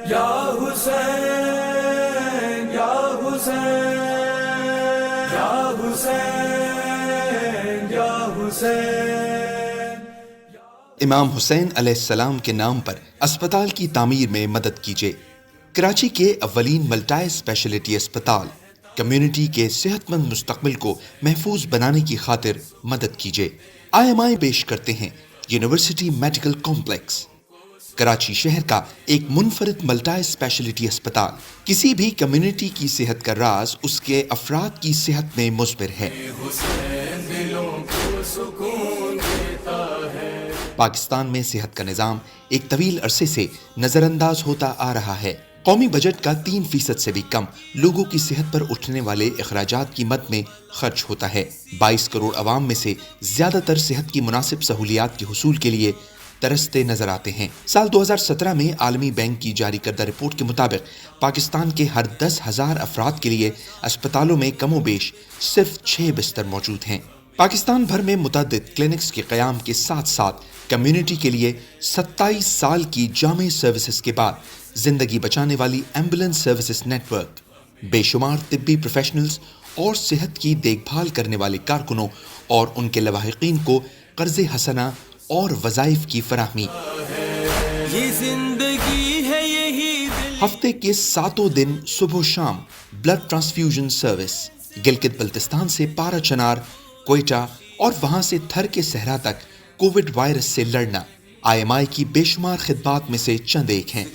یا حسین یا حسین یا حسین یا حسین. امام حسین علیہ السلام کے نام پر اسپتال کی تعمیر میں مدد کیجیے. کراچی کے اولین ملٹائی اسپیشلٹی اسپتال کمیونٹی کے صحت مند مستقبل کو محفوظ بنانے کی خاطر مدد کیجیے. IMI پیش کرتے ہیں یونیورسٹی میڈیکل کمپلیکس، کراچی شہر کا ایک منفرد ملٹائی اسپیشلٹی اسپتال. کسی بھی کمیونٹی کی صحت کا راز اس کے افراد کی صحت میں مضمر ہے. پاکستان میں صحت کا نظام ایک طویل عرصے سے نظر انداز ہوتا آ رہا ہے. قومی بجٹ کا 3% سے بھی کم لوگوں کی صحت پر اٹھنے والے اخراجات کی مد میں خرچ ہوتا ہے. 22 کروڑ عوام میں سے زیادہ تر صحت کی مناسب سہولیات کے حصول کے لیے ترستے نظر آتے ہیں. سال 2017 میں عالمی بینک کی جاری کردہ رپورٹ کے مطابق پاکستان کے ہر 10,000 افراد کے لیے اسپتالوں میں کم و بیش صرف 6 بستر موجود ہیں. پاکستان بھر میں متعدد کلینکس کے قیام کے ساتھ ساتھ کمیونٹی کے لیے 27 سال کی جامع سروسز کے بعد زندگی بچانے والی ایمبولینس سروسز نیٹ ورک، بے شمار طبی پروفیشنلز اور صحت کی دیکھ بھال کرنے والے کارکنوں اور ان کے لواحقین کو قرض حسنہ اور وظائف کی فراہمی. یہ زندگی ہے یہی ہفتے کے 7 دن صبح و شام blood transfusion service. Gilgit Baltistan سے پارا چنار، کوئٹہ اور وہاں سے تھر کے صحرا تک کووڈ وائرس سے لڑنا IMI کی بے شمار خدمات میں سے چند ایک ہیں.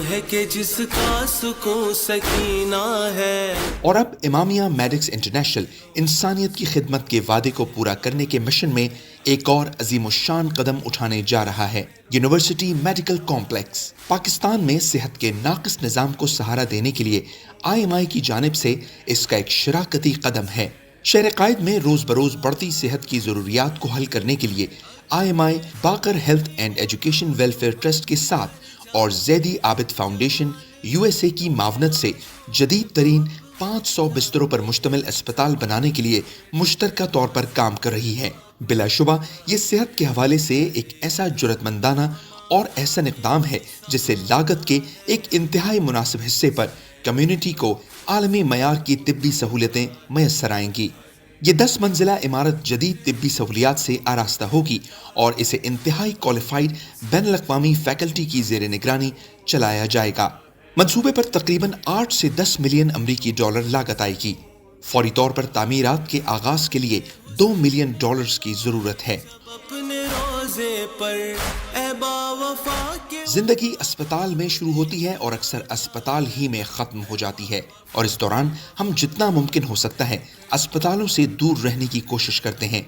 ہے کہ جس کا سکون سکینہ ہے. اور اب امامیہ میڈکس انٹرنیشنل انسانیت کی خدمت کے وعدے کو پورا کرنے کے مشن میں ایک اور عظیم الشان قدم اٹھانے جا رہا ہے. University medical complex. پاکستان میں صحت کے ناقص نظام کو سہارا دینے کے لیے IMI کی جانب سے اس کا ایک شراکتی قدم ہے. شہر قائد میں روز بروز بڑھتی صحت کی ضروریات کو حل کرنے کے لیے IMI Baqir health and education welfare trust کے ساتھ اور زیدی عابد فاؤنڈیشن USA کی معاونت سے جدید ترین 500 بستروں پر مشتمل اسپتال بنانے کے لیے مشترکہ طور پر کام کر رہی ہے. بلا شبہ یہ صحت کے حوالے سے ایک ایسا جرأت مندانہ اور احسن اقدام ہے جس سے لاگت کے ایک انتہائی مناسب حصے پر کمیونٹی کو عالمی معیار کی طبی سہولتیں میسر آئیں گی. یہ 10 منزلہ عمارت جدید طبی سہولیات سے آراستہ ہوگی اور اسے انتہائی کوالیفائڈ بین الاقوامی فیکلٹی کی زیر نگرانی چلایا جائے گا. منصوبے پر تقریباً 8 سے 10 ملین امریکی ڈالر لاگت آئے گی. فوری طور پر تعمیرات کے آغاز کے لیے $2 ملین کی ضرورت ہے. زندگی اسپتال میں شروع ہوتی ہے اور اکثر اسپتال ہی میں ختم ہو جاتی ہے، اور اس دوران ہم جتنا ممکن ہو سکتا ہے اسپتالوں سے دور رہنے کی کوشش کرتے ہیں.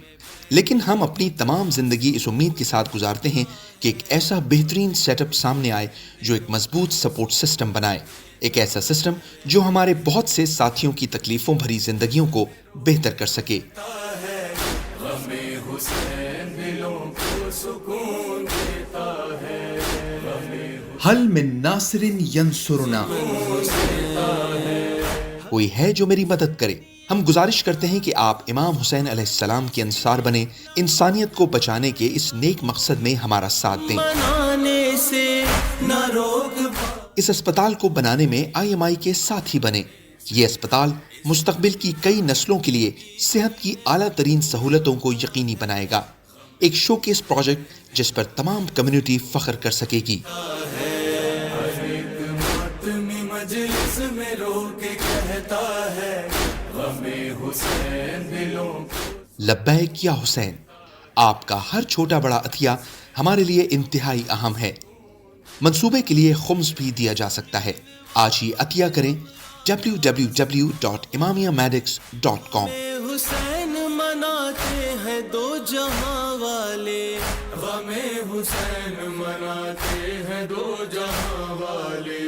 لیکن ہم اپنی تمام زندگی اس امید کے ساتھ گزارتے ہیں کہ ایک ایسا بہترین سیٹ اپ سامنے آئے جو ایک مضبوط سپورٹ سسٹم بنائے، ایک ایسا سسٹم جو ہمارے بہت سے ساتھیوں کی تکلیفوں بھری زندگیوں کو بہتر کر سکے. حل من ناصر ینصرنا، کوئی ہے جو میری مدد کرے. ہم گزارش کرتے ہیں کہ آپ امام حسین علیہ السلام کے انصار بنے، انسانیت کو بچانے کے اس نیک مقصد میں ہمارا ساتھ دیں. اس اسپتال کو بنانے میں IMI کے ساتھی بنے. یہ اسپتال مستقبل کی کئی نسلوں کے لیے صحت کی اعلیٰ ترین سہولتوں کو یقینی بنائے گا. ایک شوکیس پروجیکٹ جس پر تمام کمیونٹی فخر کر سکے گی. لبیک یا حسین، آپ کا ہر چھوٹا بڑا عطیہ ہمارے لیے انتہائی اہم ہے. منصوبے کے لیے خمس بھی دیا جا سکتا ہے. آج ہی عطیہ کریں www.imamiamedics.com. حسین مناتے ہیں دو جہاں والے، غم حسین مناتے ہیں دو جہاں والے.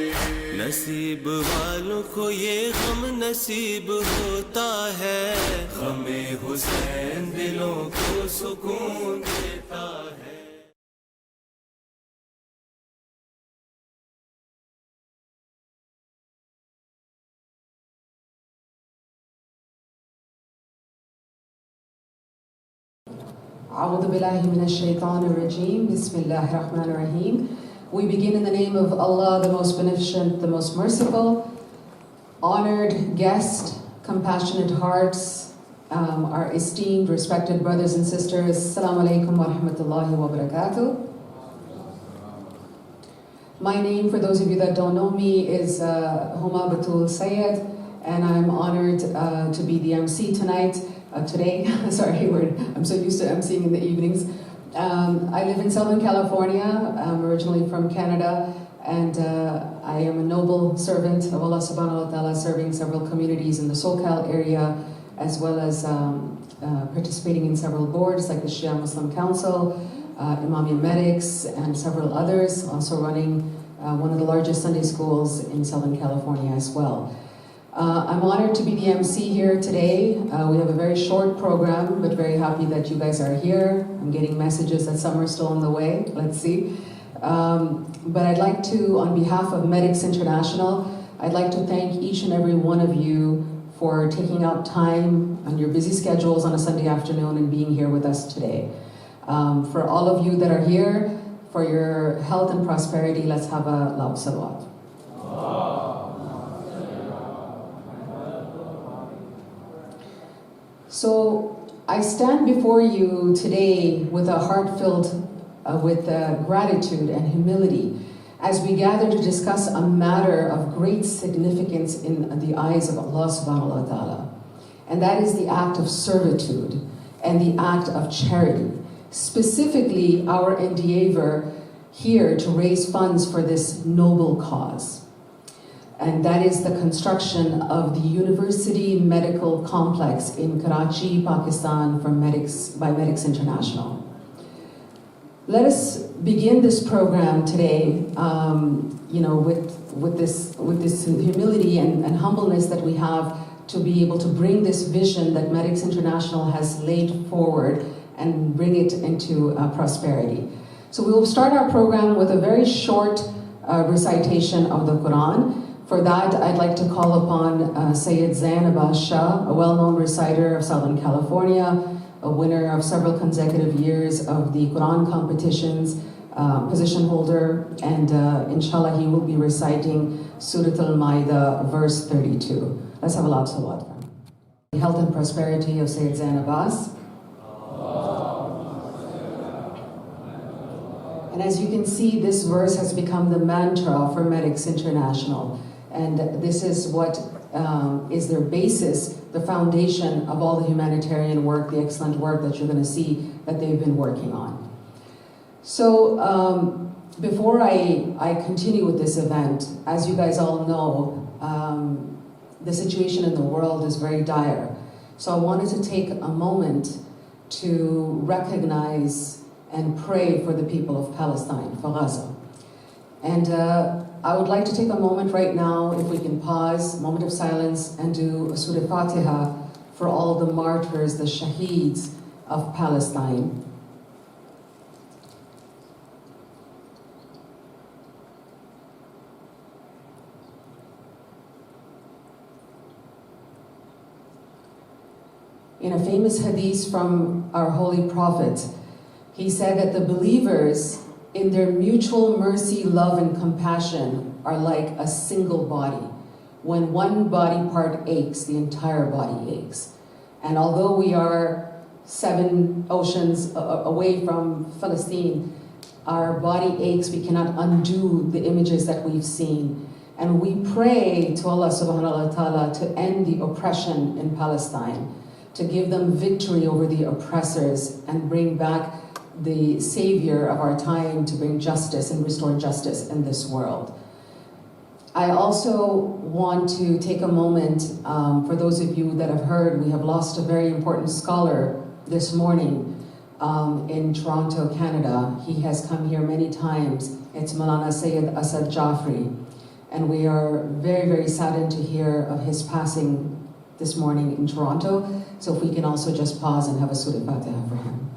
نصیب والوں کو یہ غم نصیب ہوتا ہے، غم حسین دلوں کو سکون دیتا ہے. اعوذ باللہ من الشیطان الرجیم، بسم اللہ الرحمن الرحیم. We begin in the name of Allah, the most beneficent, the most merciful. Honored guest, compassionate hearts, our esteemed, respected brothers and sisters, Assalamu alaikum wa rahmatullahi wa barakatuh. My name, for those of you that don't know me, is Huma Batul Sayed, and I'm honored to be the MC today. Sorry, I'm so used to MCing in the evenings. I live in Southern California. I'm originally from Canada, and I am a noble servant of Allah subhanahu wa ta'ala, serving several communities in the SoCal area, as well as participating in several boards like the Shia Muslim Council, Imamia Medics, and several others, also running one of the largest Sunday schools in Southern California as well. I'm honored to be the MC here today. We have a very short program, but very happy that you guys are here. I'm getting messages that some are still on the way. Let's see. But I'd like to, on behalf of Medics International, I'd like to thank each and every one of you for taking out time on your busy schedules on a Sunday afternoon and being here with us today. For all of you that are here, for your health and prosperity, let's have a loud salawat. So I stand before you today with a heart filled with gratitude and humility as we gather to discuss a matter of great significance in the eyes of Allah subhanahu wa ta'ala. And that is the act of servitude and the act of charity. Specifically, our endeavor here to raise funds for this noble cause. And that is the construction of the University Medical Complex in Karachi, Pakistan by Medics International. Let us begin this program today, with this humility and humbleness that we have to be able to bring this vision that Medics International has laid forward and bring it into prosperity. So we will start our program with a very short recitation of the Quran. For that, I'd like to call upon Sayyid Zain Abbas Shah, a well-known reciter of Southern California, a winner of several consecutive years of the Quran competitions, position holder, and inshallah he will be reciting Surah Al-Ma'idah, verse 32. Let's have a loud salawat for him. The health and prosperity of Sayyid Zain Abbas. And as you can see, this verse has become the mantra for Medics International. And this is what is their basis, the foundation of all the humanitarian work, the excellent work that you're going to see that they've been working on. So before I continue with this event, as you guys all know, the situation in the world is very dire. So I wanted to take a moment to recognize and pray for the people of Palestine, for Gaza. And I would like to take a moment right now, if we can pause, a moment of silence, and do a Surah Fatiha for all the martyrs, the shaheeds of Palestine. In a famous hadith from our Holy Prophet, he said that the believers, in their mutual mercy, love, and compassion, are like a single body. When one body part aches, the entire body aches. And although we are 7 oceans away from Palestine, our body aches. We cannot undo the images that we've seen. And we pray to Allah subhanahu wa ta'ala to end the oppression in Palestine, to give them victory over the oppressors and bring back the savior of our time to bring justice and restore justice in this world. I also want to take a moment, for those of you that have heard, we have lost a very important scholar this morning in Toronto, Canada. He has come here many times. It's Maulana Sayyid Asad Jafri. And we are very, very saddened to hear of his passing this morning in Toronto. So if we can also just pause and have a Surah Fatiha for him.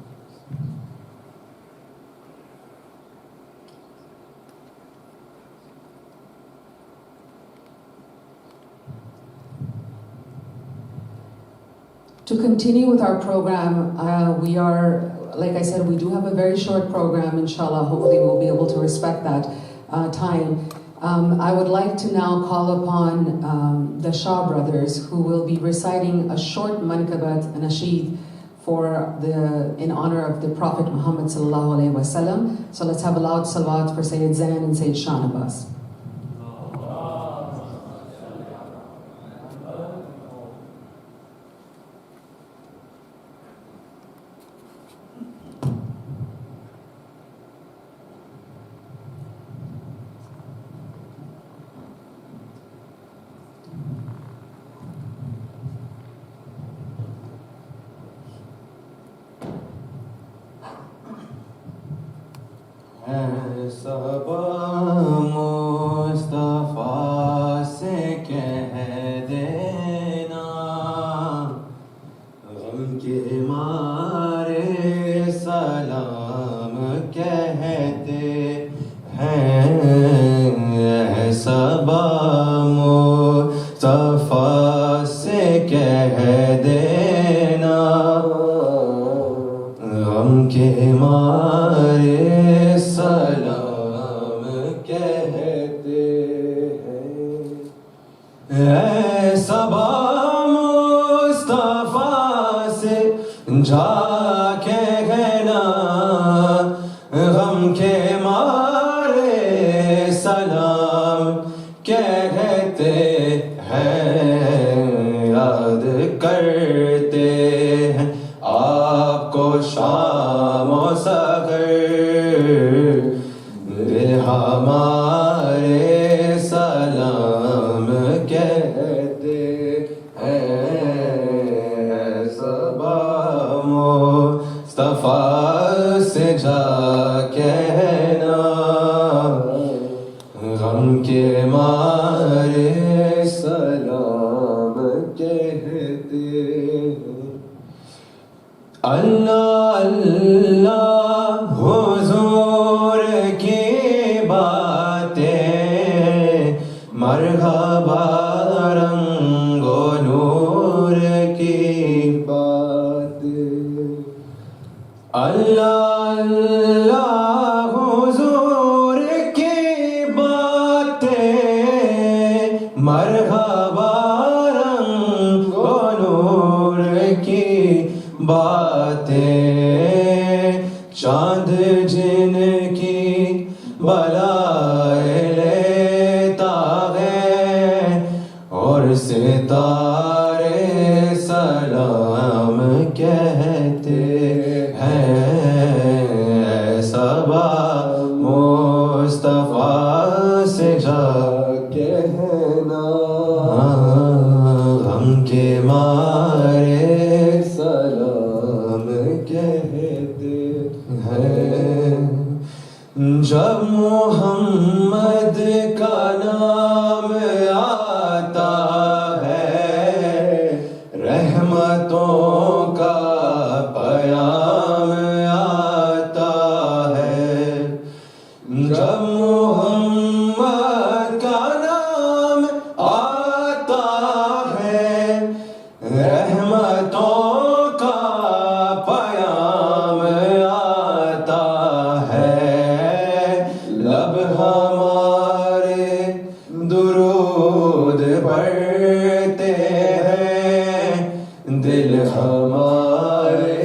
To continue with our program, like I said, we do have a very short program, inshallah. Hopefully we'll be able to respect that. time. I would like to now call upon the Shah brothers, who will be reciting a short mankabat nasheed in honor of the Prophet Muhammad sallallahu alaihi wasallam. So let's have a loud salawat for Sayyid Zain and Sayyid Shahnabaz. صبا مصطفیٰ سے کہہ دینا غم کے مارے سلام کہتے ہیں صبا مصطفیٰ سے کہہ دینا غم کے مارے سلام کہتے ہیں صبا مصطفیٰ سے جا کے کہنا غم کے مارے سلام کہتے ہیں یاد کرتے ہیں آپ کو شام و سحر ہمارے سلام کہتے ہیں صبا مصطفیٰ سے جا کہنا غم کے مارے سلام کہتے اللہ اللہ حضور کی باتیں مرحبا رنگ و نور کی باتیں اللہ اللہ حضور کی باتیں مرحبا رنگ و نور کی باتیں چاند جن کی بلائے لیتا ہے اور ستارے سلام کہتے ہیں صبا مصطفیٰ سے جا کہنا غم کے مارے سلام کہتے ہیں جب محمد کا نام آتا ہے رحمتوں کا پیام آتا ہے جب محمد کا نام آتا ہے رحمتوں کا پیام آتا ہے لب ہمارے درود پڑھتے ہیں دل ہمارے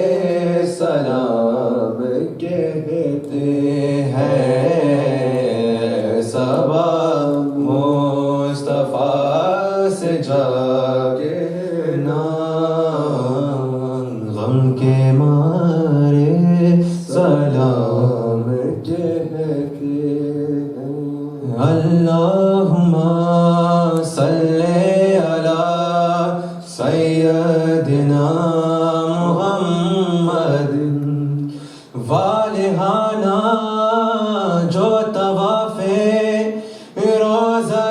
سلام کہتے ہیں صبا مصطفیٰ سے جا کہنا غم کے مارے سلام کہتے ہیں اللہم صلی علی سیدنا محمد والہانا جو طواف روضہ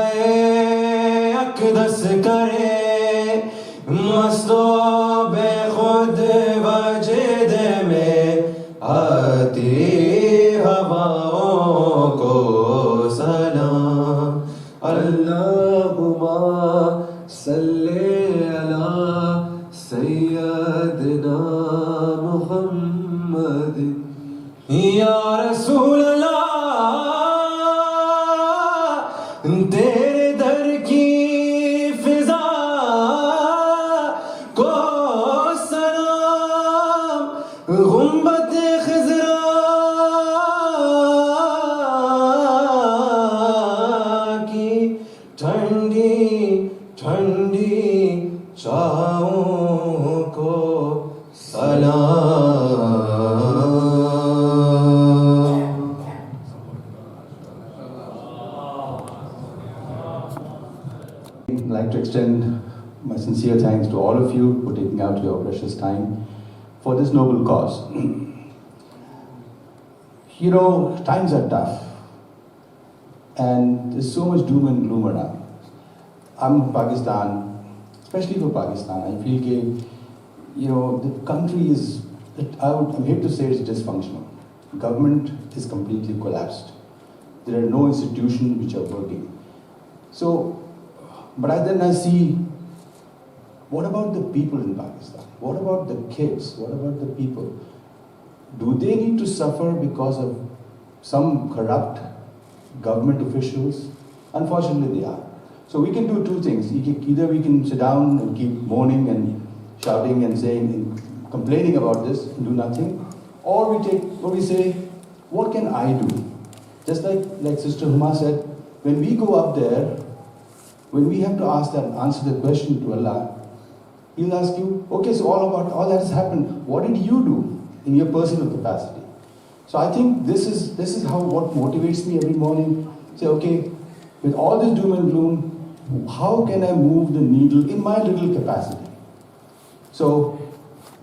اقدس کرے مست و بے خود وجد میں آتی ہواؤں کو سلام اللہم صلی علی سیدنا محمد یا رسول اللہ ठंडी ठंडी छाओं को सलाम। I'd like to extend my sincere thanks to all of you for taking out your precious time for this noble cause. You know, times are tough and there's so much doom and gloom around. I'm from Pakistan, especially for Pakistan. I feel that, you know, the country is, I'm here to say it's dysfunctional. Government is completely collapsed. There are no institutions which are working. So, but then I see, what about the people in Pakistan? What about the kids? What about the people? Do they need to suffer because of some corrupt government officials? Unfortunately, they are. So we can do two things. Either we can sit down and keep moaning and shouting and saying and complaining about this and do nothing, or we say, what can I do? Just like Sister Huma said, when we go up there, when we have to answer the question to Allah, He'll ask you, okay, so all that has happened, what did you do in your personal capacity? So I think this is what motivates me every morning. Say, okay, with all this doom and gloom, how can I move the needle in my little capacity? So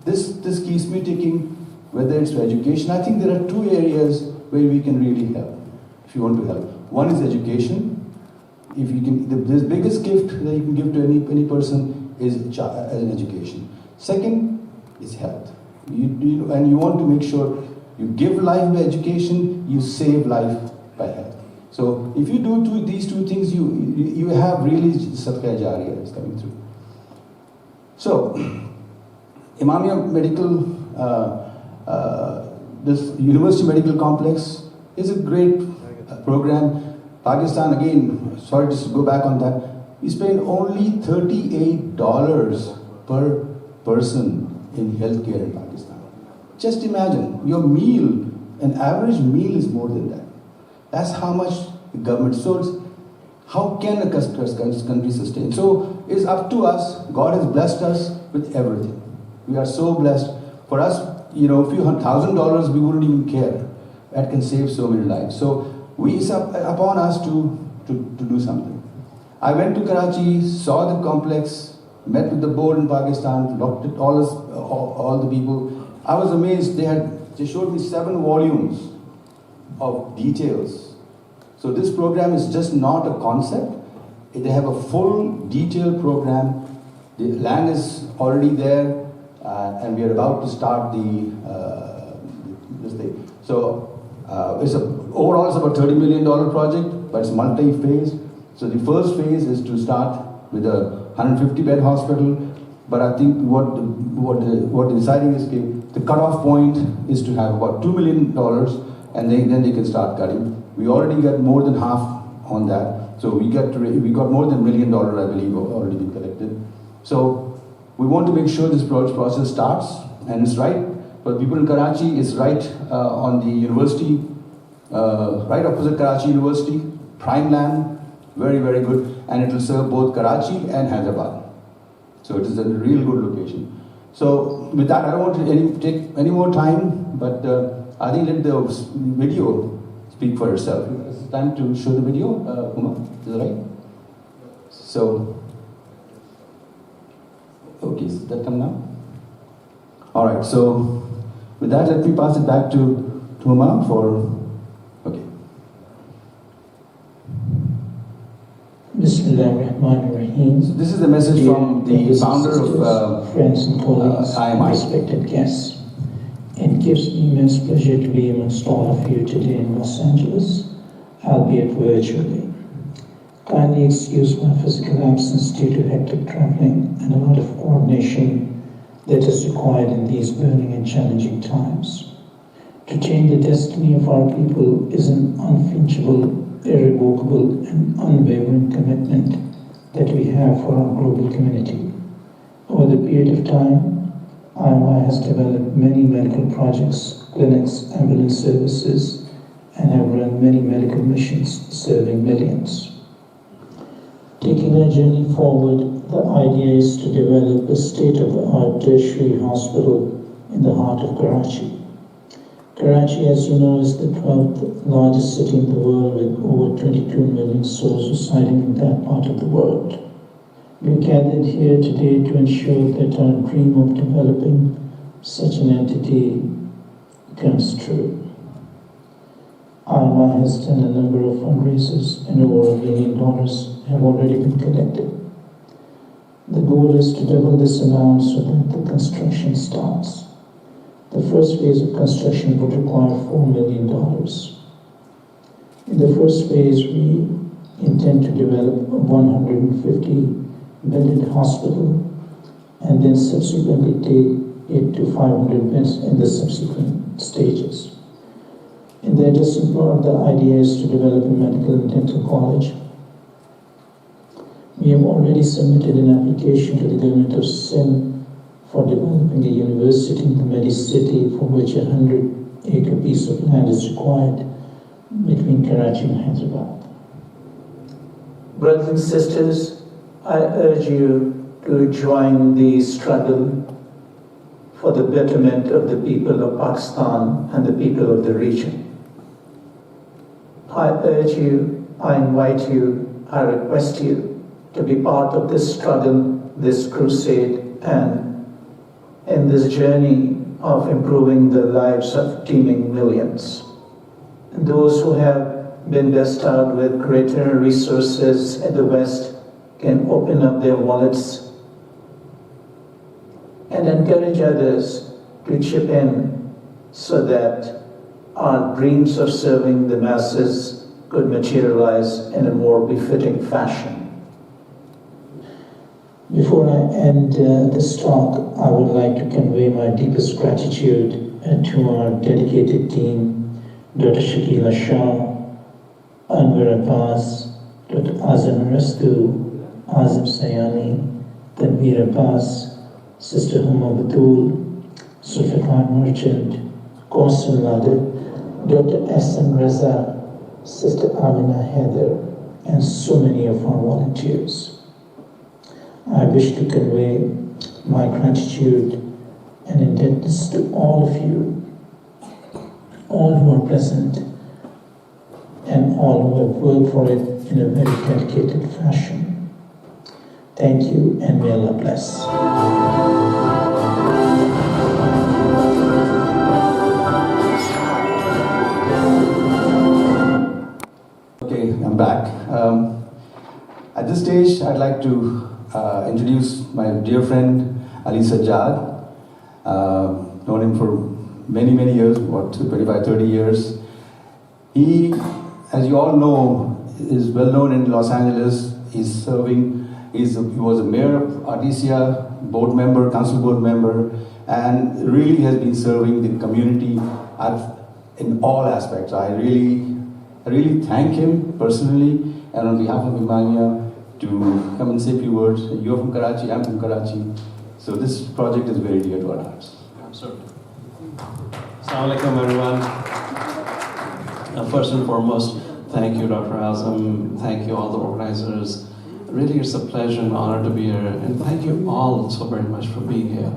this keeps me ticking, whether it's for education. I think there are two areas where we can really help, if you want to help. One is education. If you can, the biggest gift that you can give to any person is an education. Second is health. And you want to make sure you give life by education, you save life by health. So if you do these two things, you have really sadaqah jariyah is coming through. So Imamia Medical, this University Medical Complex is a great program. Pakistan, again, sorry to go back on that, we spend only $38 per person in healthcare in Pakistan. Just imagine, your meal, an average meal is more than that. That's how much the government source. How can a country sustain? So it's up to us. God has blessed us with everything. We are so blessed. For us, you know, a few $1,000, we wouldn't even care. That can save so many lives. So it's upon us to do something. I went to Karachi, saw the complex, met with the board in Pakistan, looked at all the people. I was amazed. They showed me 7 volumes of details. So this program is just not a concept. They have a full detailed program. The land is already there, and we are about to start this thing. So overall it's about $30 million project, but it's multi-phase. So the first phase is to start with a 150-bed hospital, but I think what the deciding is, the cutoff point is to have about $2 million, and then they can start cutting. We already got more than half on that, so we got more than $1 million, I believe, already been collected. So we want to make sure this process starts, and it's right for people in Karachi. It's right on the university, right opposite Karachi University, prime land. Very, very good, and it will serve both Karachi and Hyderabad. So it is a real good location. So with that, I don't want to take any more time, but I think let the video speak for itself. It's time to show the video, Uma, is that right? So, okay, does that come now? All right, so with that, let me pass it back to Uma for, okay. Bismillahirrahmanirrahim. So this is the message from the founder of friends and colleagues, IMI. respected guests. It gives me immense pleasure to be amongst all of you today in Los Angeles, albeit virtually. Kindly excuse my physical absence due to hectic traveling and a lot of coordination that is required in these burning and challenging times. To change the destiny of our people is an unflinchable, irrevocable and unwavering commitment that we have for our global community. Over the period of time, IMI has developed many medical projects, clinics, ambulance services, and have run many medical missions serving millions. their journey forward, the idea is to develop a state-of-the-art tertiary hospital in the heart of Karachi. Karachi, as you know, is the 12th largest city in the world with over 22 million souls residing in that part of the world. We are gathered here today to ensure that our dream of developing such an entity comes true. IMA has done a number of fundraisers and over $1 million have already been collected. The goal is to double this amount so that the construction starts. The first phase of construction would require $4 million. In the first phase, we intend to develop a 150-bedded hospital and then subsequently take it to 500 beds in the subsequent stages. In the adjacent plot, the idea is to develop a medical and dental college. We have already submitted an application to the government of Sindh for developing a university in the Medi-City, for which a 100-acre piece of land is required between Karachi and Hyderabad. Brothers and sisters, I urge you to join the struggle for the betterment of the people of Pakistan and the people of the region. I urge you, I invite you, I request you to be part of this struggle, this crusade, and in this journey of improving the lives of teeming millions. And those who have been bestowed with greater resources in the West can open up their wallets and encourage others to chip in so that our dreams of serving the masses could materialize in a more befitting fashion. Before I end this talk, I would like to convey my deepest gratitude to our dedicated team, Dr. Shakila Shah, Anwar Abbas, Dr. Azam Rastu, Azim Sayani, Tanveer Abbas, Sister Huma Batul, Zulfikar Merchant, Qasim Lader, Dr. S.M. Raza, Sister Amina Heather, and so many of our volunteers. I wish to convey my gratitude and indebtedness to all of you, all who are present, and all who have worked for it in a very dedicated fashion. Thank you, and may Allah bless. Okay, I'm back. At this stage, I'd like to introduce my dear friend Ali Sajjad. Known him for many, many years, what, 25, 30 years. He, as you all know, is well known in Los Angeles. He was a mayor of Artesia, board member, council board member, and really has been serving the community in all aspects. I really thank him personally and on behalf of Imamia to come and say a few words. You're from Karachi, I'm from Karachi. So this project is very dear to our hearts. Absolutely. Assalamu alaikum, everyone. First and foremost, thank you, Dr. Azam. Thank you, all the organizers. Really, it's a pleasure and honor to be here. And thank you all so very much for being here.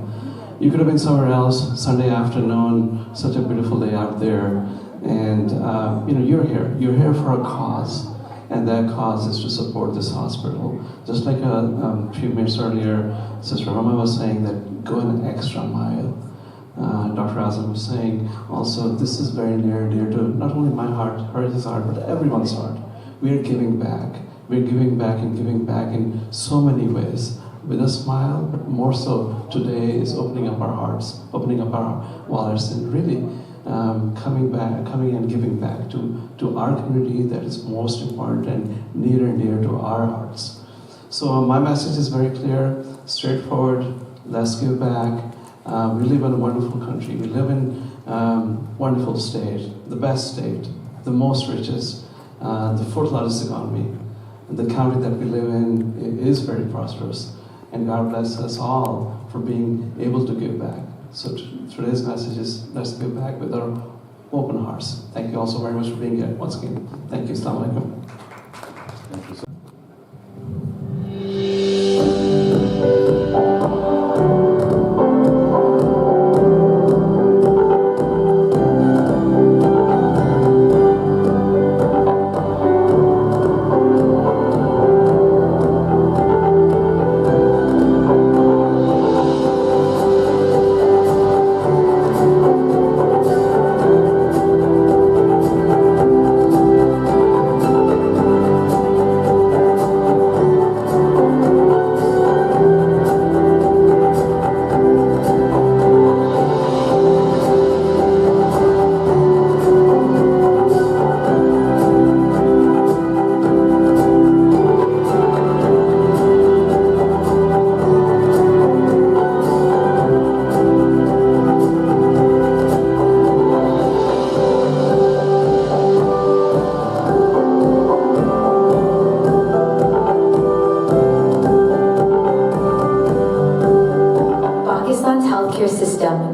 You could have been somewhere else, Sunday afternoon, such a beautiful day out there. And you're here. You're here for a cause. And that cause is to support this hospital. Just like a few minutes earlier, Sister Rama was saying that go an extra mile. Dr. Azam was saying also, this is very near and dear to not only my heart, his heart, but everyone's heart. We are giving back. We're giving back in so many ways. With a smile, but more so today is opening up our hearts, opening up our wallets, and really coming and giving back to our community that is most important and near and dear to our hearts. So my message is very clear, straightforward. Let's give back. We live in a wonderful country. We live in wonderful state, the best state, the most richest, the fourth largest economy. The county that we live in is very prosperous. And God bless us all for being able to give back. So today's message is, let's give back with our open hearts. Thank you all so very much for being here once again. Thank you. Assalamu alaikum. Thank you so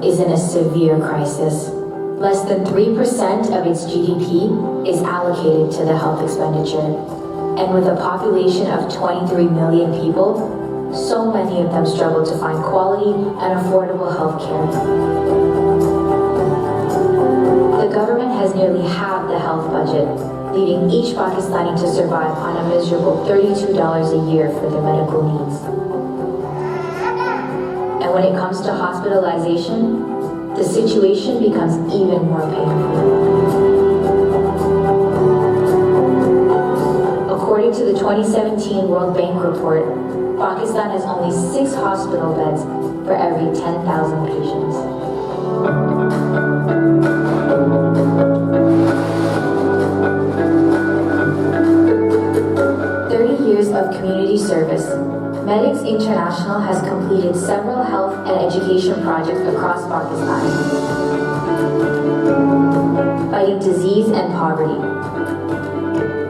is in a severe crisis. Less than 3% of its GDP is allocated to the health expenditure. And with a population of 23 million people, so many of them struggle to find quality and affordable health care. The government has nearly halved the health budget, leaving each Pakistani to survive on a miserable $32 a year for their medical needs. And when it comes to hospitalization, the situation becomes even more painful. According to the 2017 World Bank report, Pakistan has only 6 hospital beds for every 10,000 patients. Years of community service, Medics International has completed several health and education projects across Pakistan, fighting disease and poverty,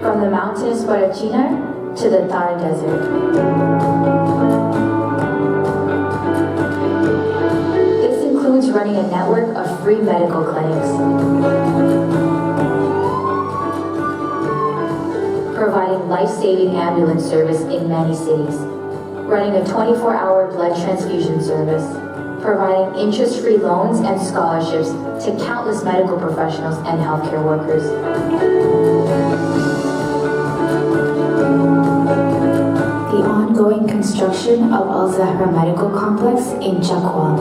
from the mountainous Karachi to the Thar Desert. This includes running a network of free medical clinics, providing life-saving ambulance service in many cities, running a 24-hour blood transfusion service, providing interest-free loans and scholarships to countless medical professionals and healthcare workers. The ongoing construction of Al Zahra Medical Complex in Chakwal.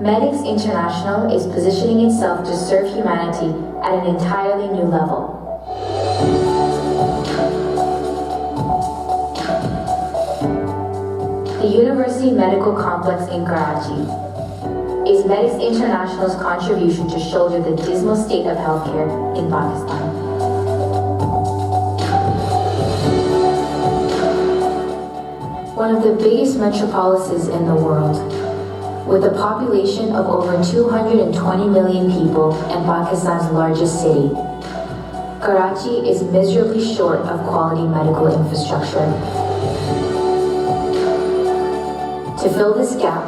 Medics International is positioning itself to serve humanity at an entirely new level. The University Medical Complex in Karachi is Medics International's contribution to shoulder the dismal state of healthcare in Pakistan. One of the biggest metropolises in the world, with a population of over 220 million people and Pakistan's largest city, Karachi is miserably short of quality medical infrastructure. To fill this gap,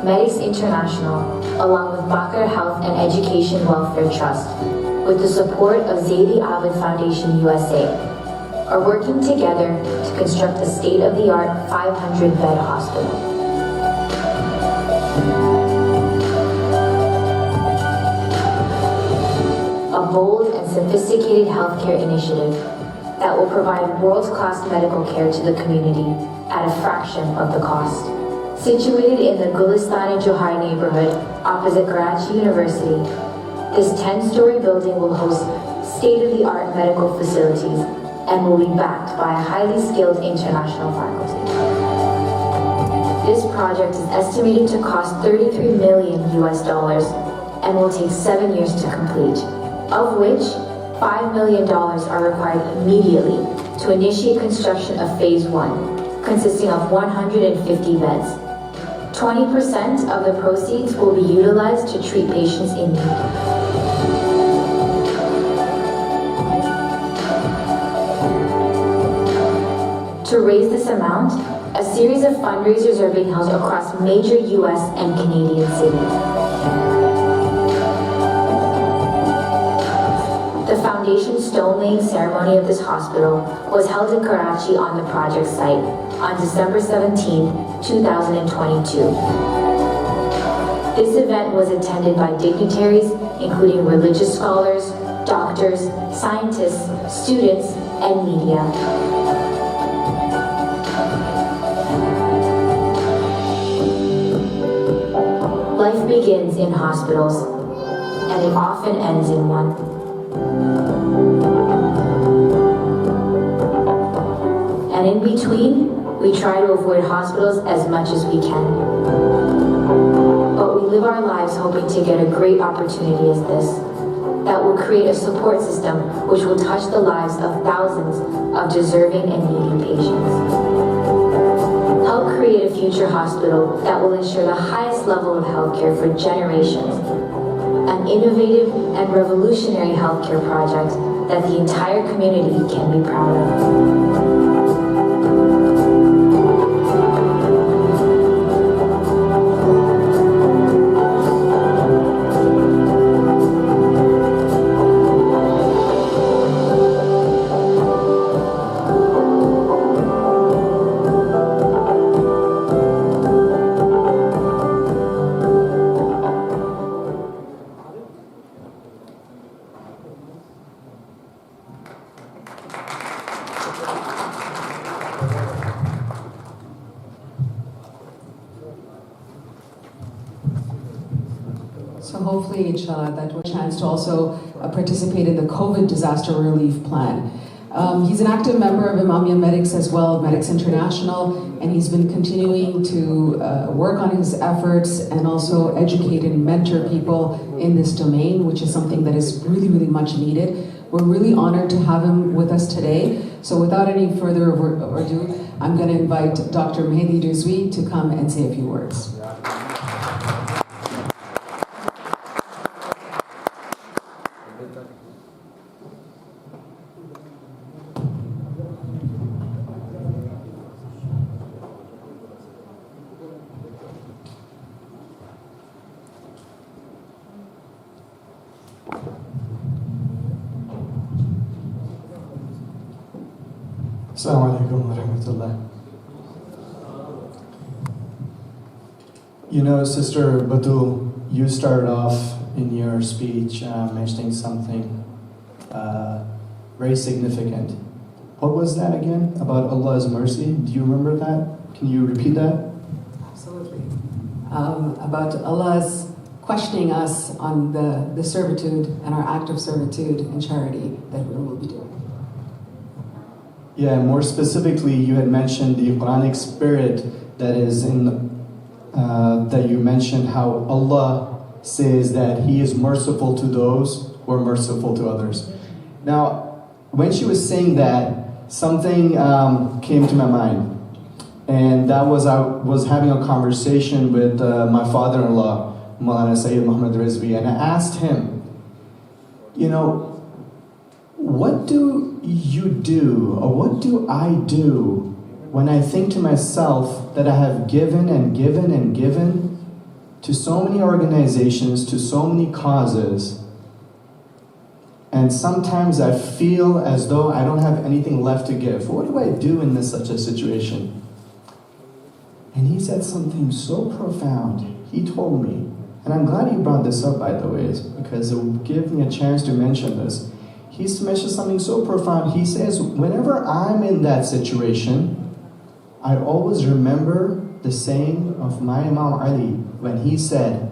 Medics International, along with Bakr Health and Education Welfare Trust, with the support of Zaidi Abid Foundation USA, are working together to construct a state-of-the-art 500-bed hospital. A bold and sophisticated healthcare initiative that will provide world-class medical care to the community at a fraction of the cost. Situated in the Gulistan-e-Johar neighborhood opposite Karachi University, this 10-story building will host state-of-the-art medical facilities and will be backed by a highly skilled international faculty. This project is estimated to cost $33 million and will take 7 years to complete, of which $5 million are required immediately to initiate construction of Phase 1, consisting of 150 beds. 20% of the proceeds will be utilized to treat patients in need. To raise this amount, a series of fundraisers are being held across major US and Canadian cities. The foundation stone-laying ceremony of this hospital was held in Karachi on the project site on December 17, 2022. This event was attended by dignitaries, including religious scholars, doctors, scientists, students, and media. Life begins in hospitals, and it often ends in one. And in between, we try to avoid hospitals as much as we can. But we live our lives hoping to get a great opportunity as this, that will create a support system which will touch the lives of thousands of deserving and needy patients. Help create a future hospital that will ensure the highest level of healthcare for generations, an innovative and revolutionary healthcare project that the entire community can be proud of. So hopefully, inshallah, that will chance to also participate in the COVID disaster relief plan. He's an active member of Imamia Medics as well, Medics International, and he's been continuing to work on his efforts and also educate and mentor people in this domain, which is something that is really, really much needed. We're really honored to have him with us today. So without any further ado, I'm going to invite Dr. Mehdi Duzwi to come and say a few words. Assalamu alaikum wa rahmatullah. You know, Sister Batul, you started off in your speech mentioning something very significant. What was that again? About Allah's mercy? Do you remember that? Can you repeat that? Absolutely. About Allah's questioning us on the servitude and our act of servitude and charity that we will be doing. Yeah, more specifically, you had mentioned the Quranic spirit that is in, that you mentioned how Allah says that He is merciful to those who are merciful to others. Now, when she was saying that, something came to my mind. And that was, I was having a conversation with my father-in-law, Maulana Sayyid Muhammad Rizvi, and I asked him, you know, what do you do, or what do I do when I think to myself that I have given and given and given to so many organizations, to so many causes, and sometimes I feel as though I don't have anything left to give? What do I do in such a situation? And he said something so profound. He told me, and I'm glad you brought this up, by the way, because it will give me a chance to mention this. He's mentioned something so profound. He says, whenever I'm in that situation, I always remember the saying of my Imam Ali when he said,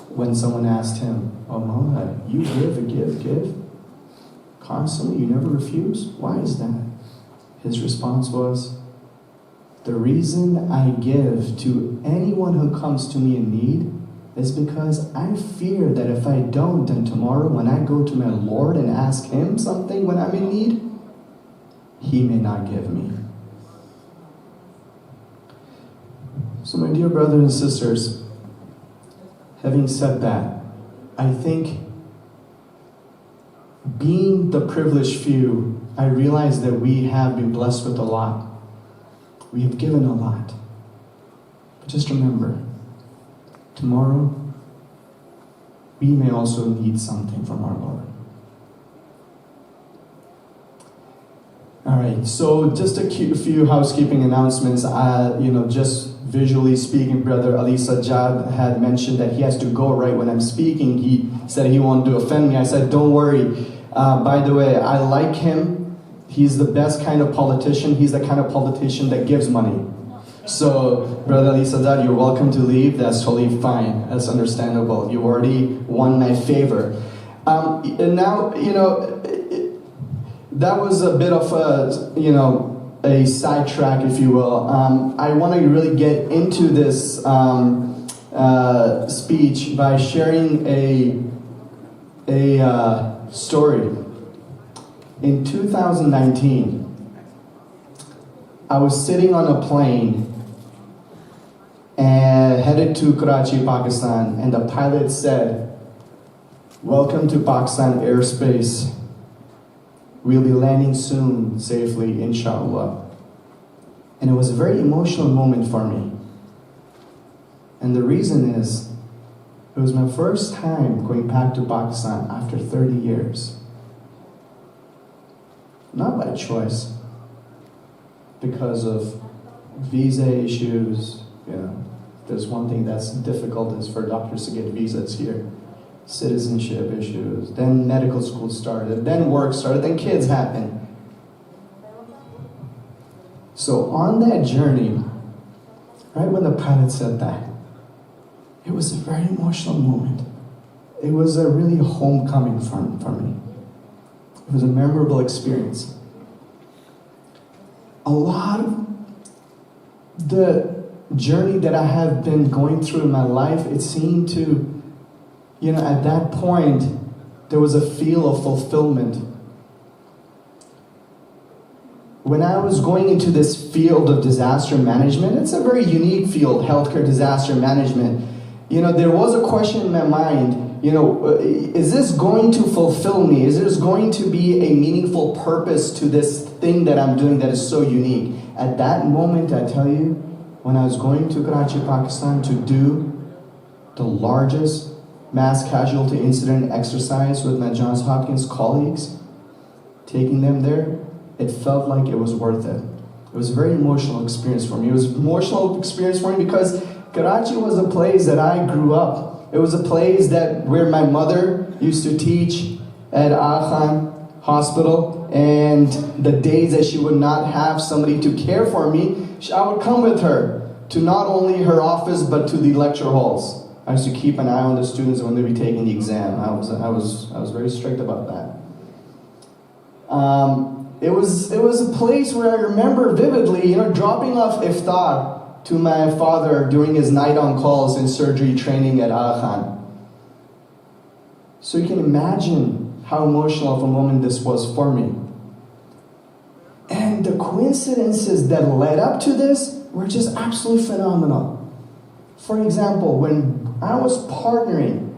when someone asked him, oh Muhammad, you give constantly, you never refuse? Why is that? His response was, the reason I give to anyone who comes to me in need is because I fear that if I don't, then tomorrow when I go to my Lord and ask Him something when I'm in need, He may not give me. So my dear brothers and sisters, having said that, I think being the privileged few, I realize that we have been blessed with a lot. We have given a lot. But just remember, tomorrow, we may also need something from our Lord. All right, so just a few housekeeping announcements. Just visually speaking, Brother Ali Sajjad had mentioned that he has to go right when I'm speaking. He said he wanted to offend me. I said, don't worry. By the way, I like him. He's the best kind of politician. He's the kind of politician that gives money. So, Brother Ali Sajjad, you're welcome to leave. That's totally fine. That's understandable. You already won my favor. And now, that was a bit of a sidetrack, if you will. I want to really get into this speech by sharing a story. In 2019, I was sitting on a plane, and headed to Karachi, Pakistan, and the pilot said, "Welcome to Pakistan airspace. We'll be landing soon, safely, inshallah." And it was a very emotional moment for me. And the reason is, it was my first time going back to Pakistan after 30 years. Not by choice, because of visa issues. There's one thing that's difficult is for doctors to get visas here. Citizenship issues, then medical school started, then work started, then kids happened. So on that journey, right when the pilot said that, it was a very emotional moment. It was a really homecoming for me. It was a memorable experience. A lot of the journey that I have been going through in my life, it seemed to, at that point, there was a feel of fulfillment. When I was going into this field of disaster management, it's a very unique field, healthcare disaster management. There was a question in my mind, is this going to fulfill me? Is this going to be a meaningful purpose to this thing that I'm doing that is so unique? At that moment, I tell you, when I was going to Karachi, Pakistan to do the largest mass casualty incident exercise with my Johns Hopkins colleagues, taking them there, it felt like it was worth it. It was a very emotional experience for me. It was an emotional experience for me because Karachi was a place that I grew up. It was a place where my mother used to teach at Khan Hospital, and the days that she would not have somebody to care for me, I would come with her to not only her office but to the lecture halls. I used to keep an eye on the students when they were taking the exam. I was very strict about that. It was a place where I remember vividly, dropping off iftar to my father during his night on calls in surgery training at Khan. So you can imagine how emotional of a moment this was for me. And the coincidences that led up to this were just absolutely phenomenal. For example, when I was partnering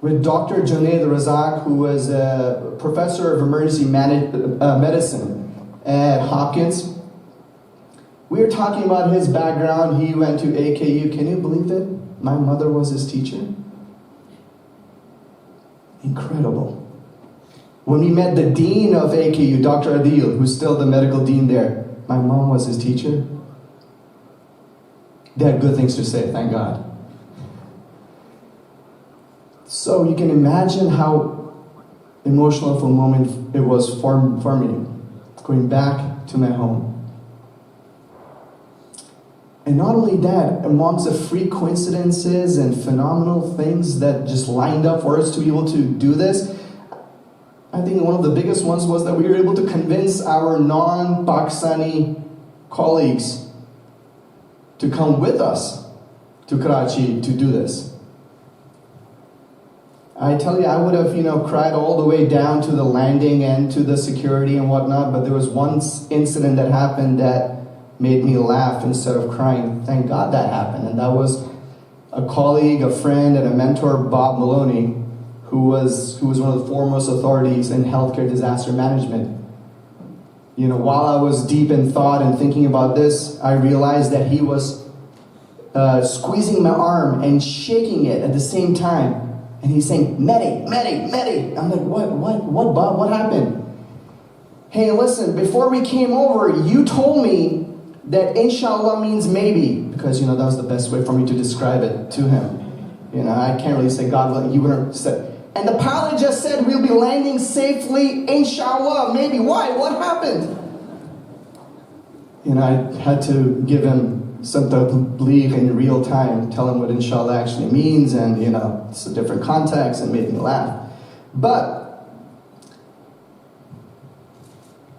with Dr. Junaid Razak, who was a professor of emergency medicine at Hopkins, we were talking about his background. He went to AKU. Can you believe it? My mother was his teacher. Incredible. When we met the dean of AKU, Dr. Adil, who's still the medical dean there, my mom was his teacher. They had good things to say, thank God. So you can imagine how emotional of a moment it was for me, going back to my home. And not only that, amongst the free coincidences and phenomenal things that just lined up for us to be able to do this, I think one of the biggest ones was that we were able to convince our non-Pakistani colleagues to come with us to Karachi to do this. I tell you, I would have, cried all the way down to the landing and to the security and whatnot, but there was one incident that happened that made me laugh instead of crying. Thank God that happened. And that was a colleague, a friend, and a mentor, Bob Maloney, who was one of the foremost authorities in healthcare disaster management. While I was deep in thought and thinking about this, I realized that he was squeezing my arm and shaking it at the same time. And he's saying, "Medi, Medi, Medi." I'm like, what, Bob? What happened? "Hey, listen, before we came over, you told me that inshallah means maybe," because, that was the best way for me to describe it to him. I can't really say God willing, he wouldn't say. "And the pilot just said we'll be landing safely, inshallah, maybe." Why? What happened? I had to give him some tabligh in real time, tell him what inshallah actually means, and it's a different context, and made me laugh. But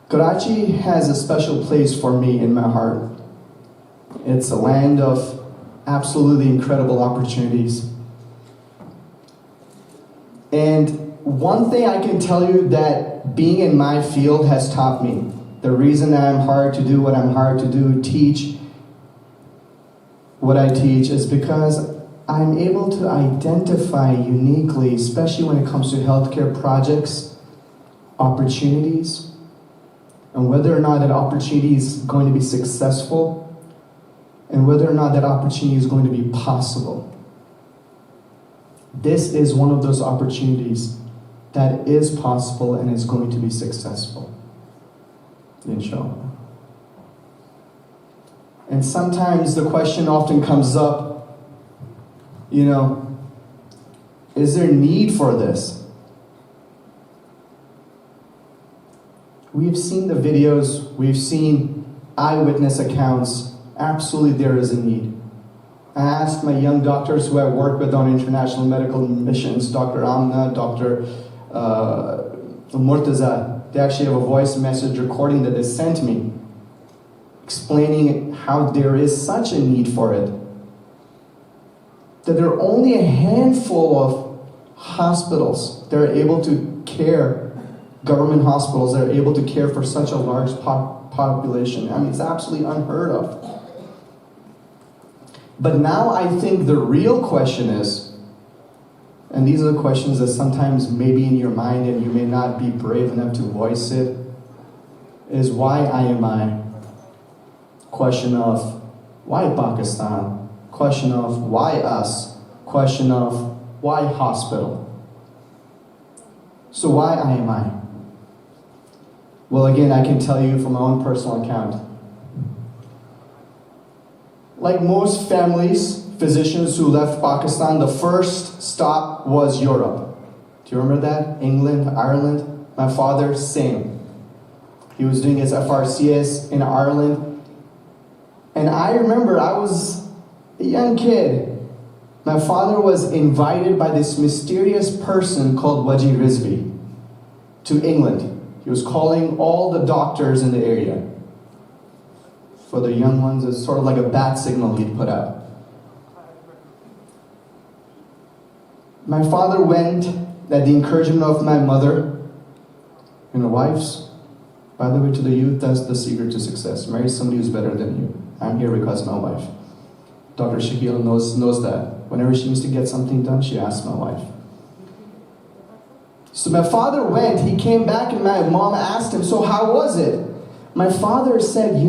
Karachi has a special place for me in my heart. It's a land of absolutely incredible opportunities. And one thing I can tell you that being in my field has taught me, the reason I'm hired to do what I'm hired to do, teach, what I teach is because I'm able to identify uniquely, especially when it comes to healthcare projects, opportunities, and whether or not that opportunity is going to be successful, and whether or not that opportunity is going to be possible. This is one of those opportunities that is possible and is going to be successful, inshallah. And sometimes the question often comes up, is there need for this? We've seen the videos, we've seen eyewitness accounts. Absolutely there is a need. I asked my young doctors who I work with on international medical missions, Dr. Amna, Dr. Murtaza, they actually have a voice message recording that they sent me, explaining how there is such a need for it. That there are only a handful of hospitals that are able to care, government hospitals that are able to care for such a large population. I mean, it's absolutely unheard of. But now I think the real question is, and these are the questions that sometimes may be in your mind and you may not be brave enough to voice it, is why IMI? Question of why Pakistan? Question of why us? Question of why hospital? So why IMI? Well, again, I can tell you from my own personal account. Like most families, physicians who left Pakistan, the first stop was Europe. Do you remember that? England, Ireland. My father, same. He was doing his FRCS in Ireland. And I remember I was a young kid. My father was invited by this mysterious person called Waji Rizvi to England. He was calling all the doctors in the area. For the young ones, it's sort of like a bat signal he'd put out. My father went at the encouragement of my mother and her wives. By the way, to the youth, that's the secret to success. Marry somebody who's better than you. I'm here because of my wife. Dr. Shakil knows that. Whenever she needs to get something done, she asks my wife. So my father went, he came back and my mom asked him, so how was it? My father said,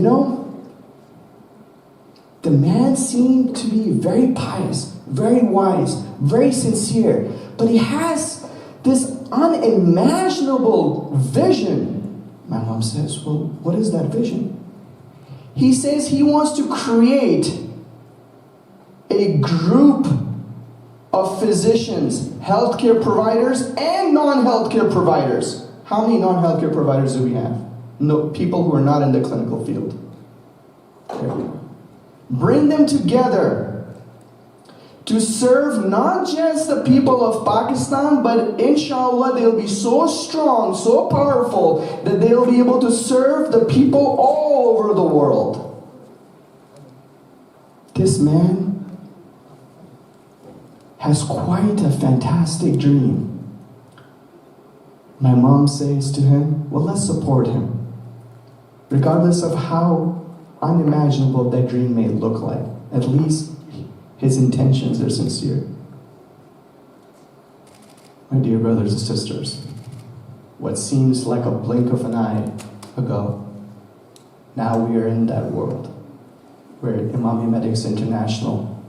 the man seemed to be very pious, very wise, very sincere, but he has this unimaginable vision. My mom says, well, what is that vision? He says he wants to create a group of physicians, healthcare providers, and non-healthcare providers. How many non-healthcare providers do we have? No, people who are not in the clinical field. Okay. Bring them together to serve not just the people of Pakistan, but inshallah they'll be so strong, so powerful, that they'll be able to serve the people all over the world. This man has quite a fantastic dream. My mom says to him, well, let's support him. Regardless of how unimaginable that dream may look like, at least his intentions are sincere. My dear brothers and sisters, what seems like a blink of an eye ago, now we are in that world where Imamia Medics International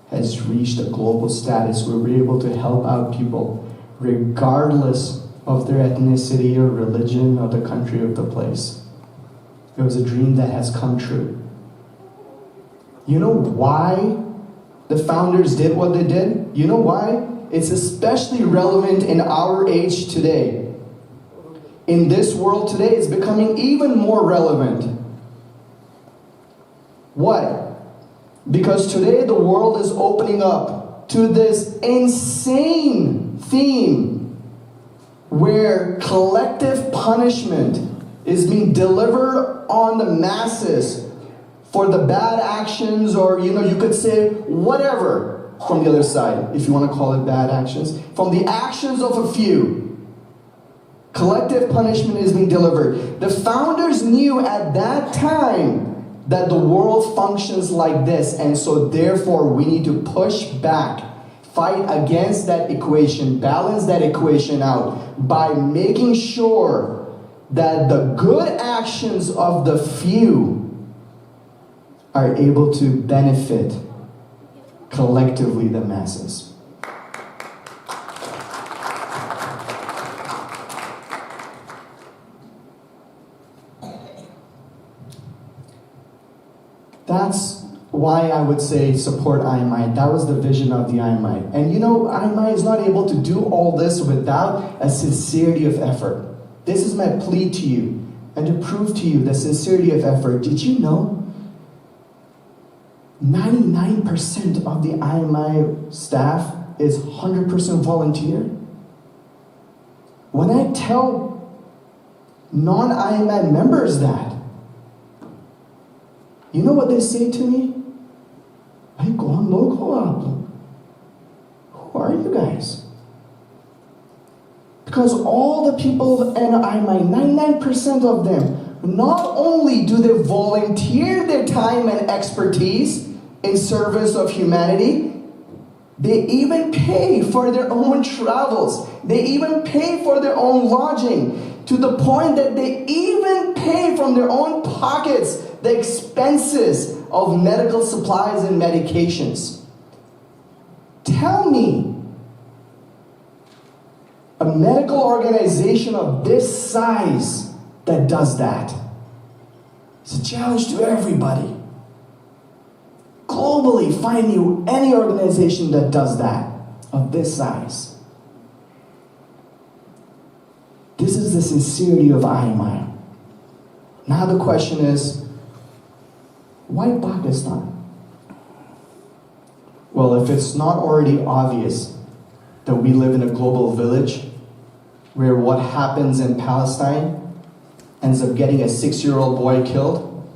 has reached a global status where we're able to help out people regardless of their ethnicity or religion or the country or the place. It was a dream that has come true. You know why the founders did what they did? You know why? It's especially relevant in our age today. In this world today, it's becoming even more relevant. Why? Because today the world is opening up to this insane theme where collective punishment is being delivered on the masses for the bad actions, or you could say whatever from the other side, if you want to call it bad actions, from the actions of a few. Collective punishment is being delivered. The founders knew at that time that the world functions like this, and so therefore we need to push back, fight against that equation, balance that equation out by making sure that the good actions of the few are able to benefit collectively the masses. That's why I would say support IMI. That was the vision of the IMI. And you know, IMI is not able to do all this without a sincerity of effort. This is my plea to you, and to prove to you the sincerity of effort. Did you know 99% of the IMI staff is 100% volunteer? When I tell non-IMI members that, you know what they say to me? Hey, go on local up. Who are you guys? Because all the people in IMI, 99% of them, not only do they volunteer their time and expertise in service of humanity, they even pay for their own travels. They even pay for their own lodging, to the point that they even pay from their own pockets the expenses of medical supplies and medications. Tell me, a medical organization of this size that does that. It's a challenge to everybody. Globally, find you any organization that does that, of this size. This is the sincerity of IMI. Now the question is, why Pakistan? Well, if it's not already obvious that we live in a global village where what happens in Palestine ends up getting a 6-year-old boy killed,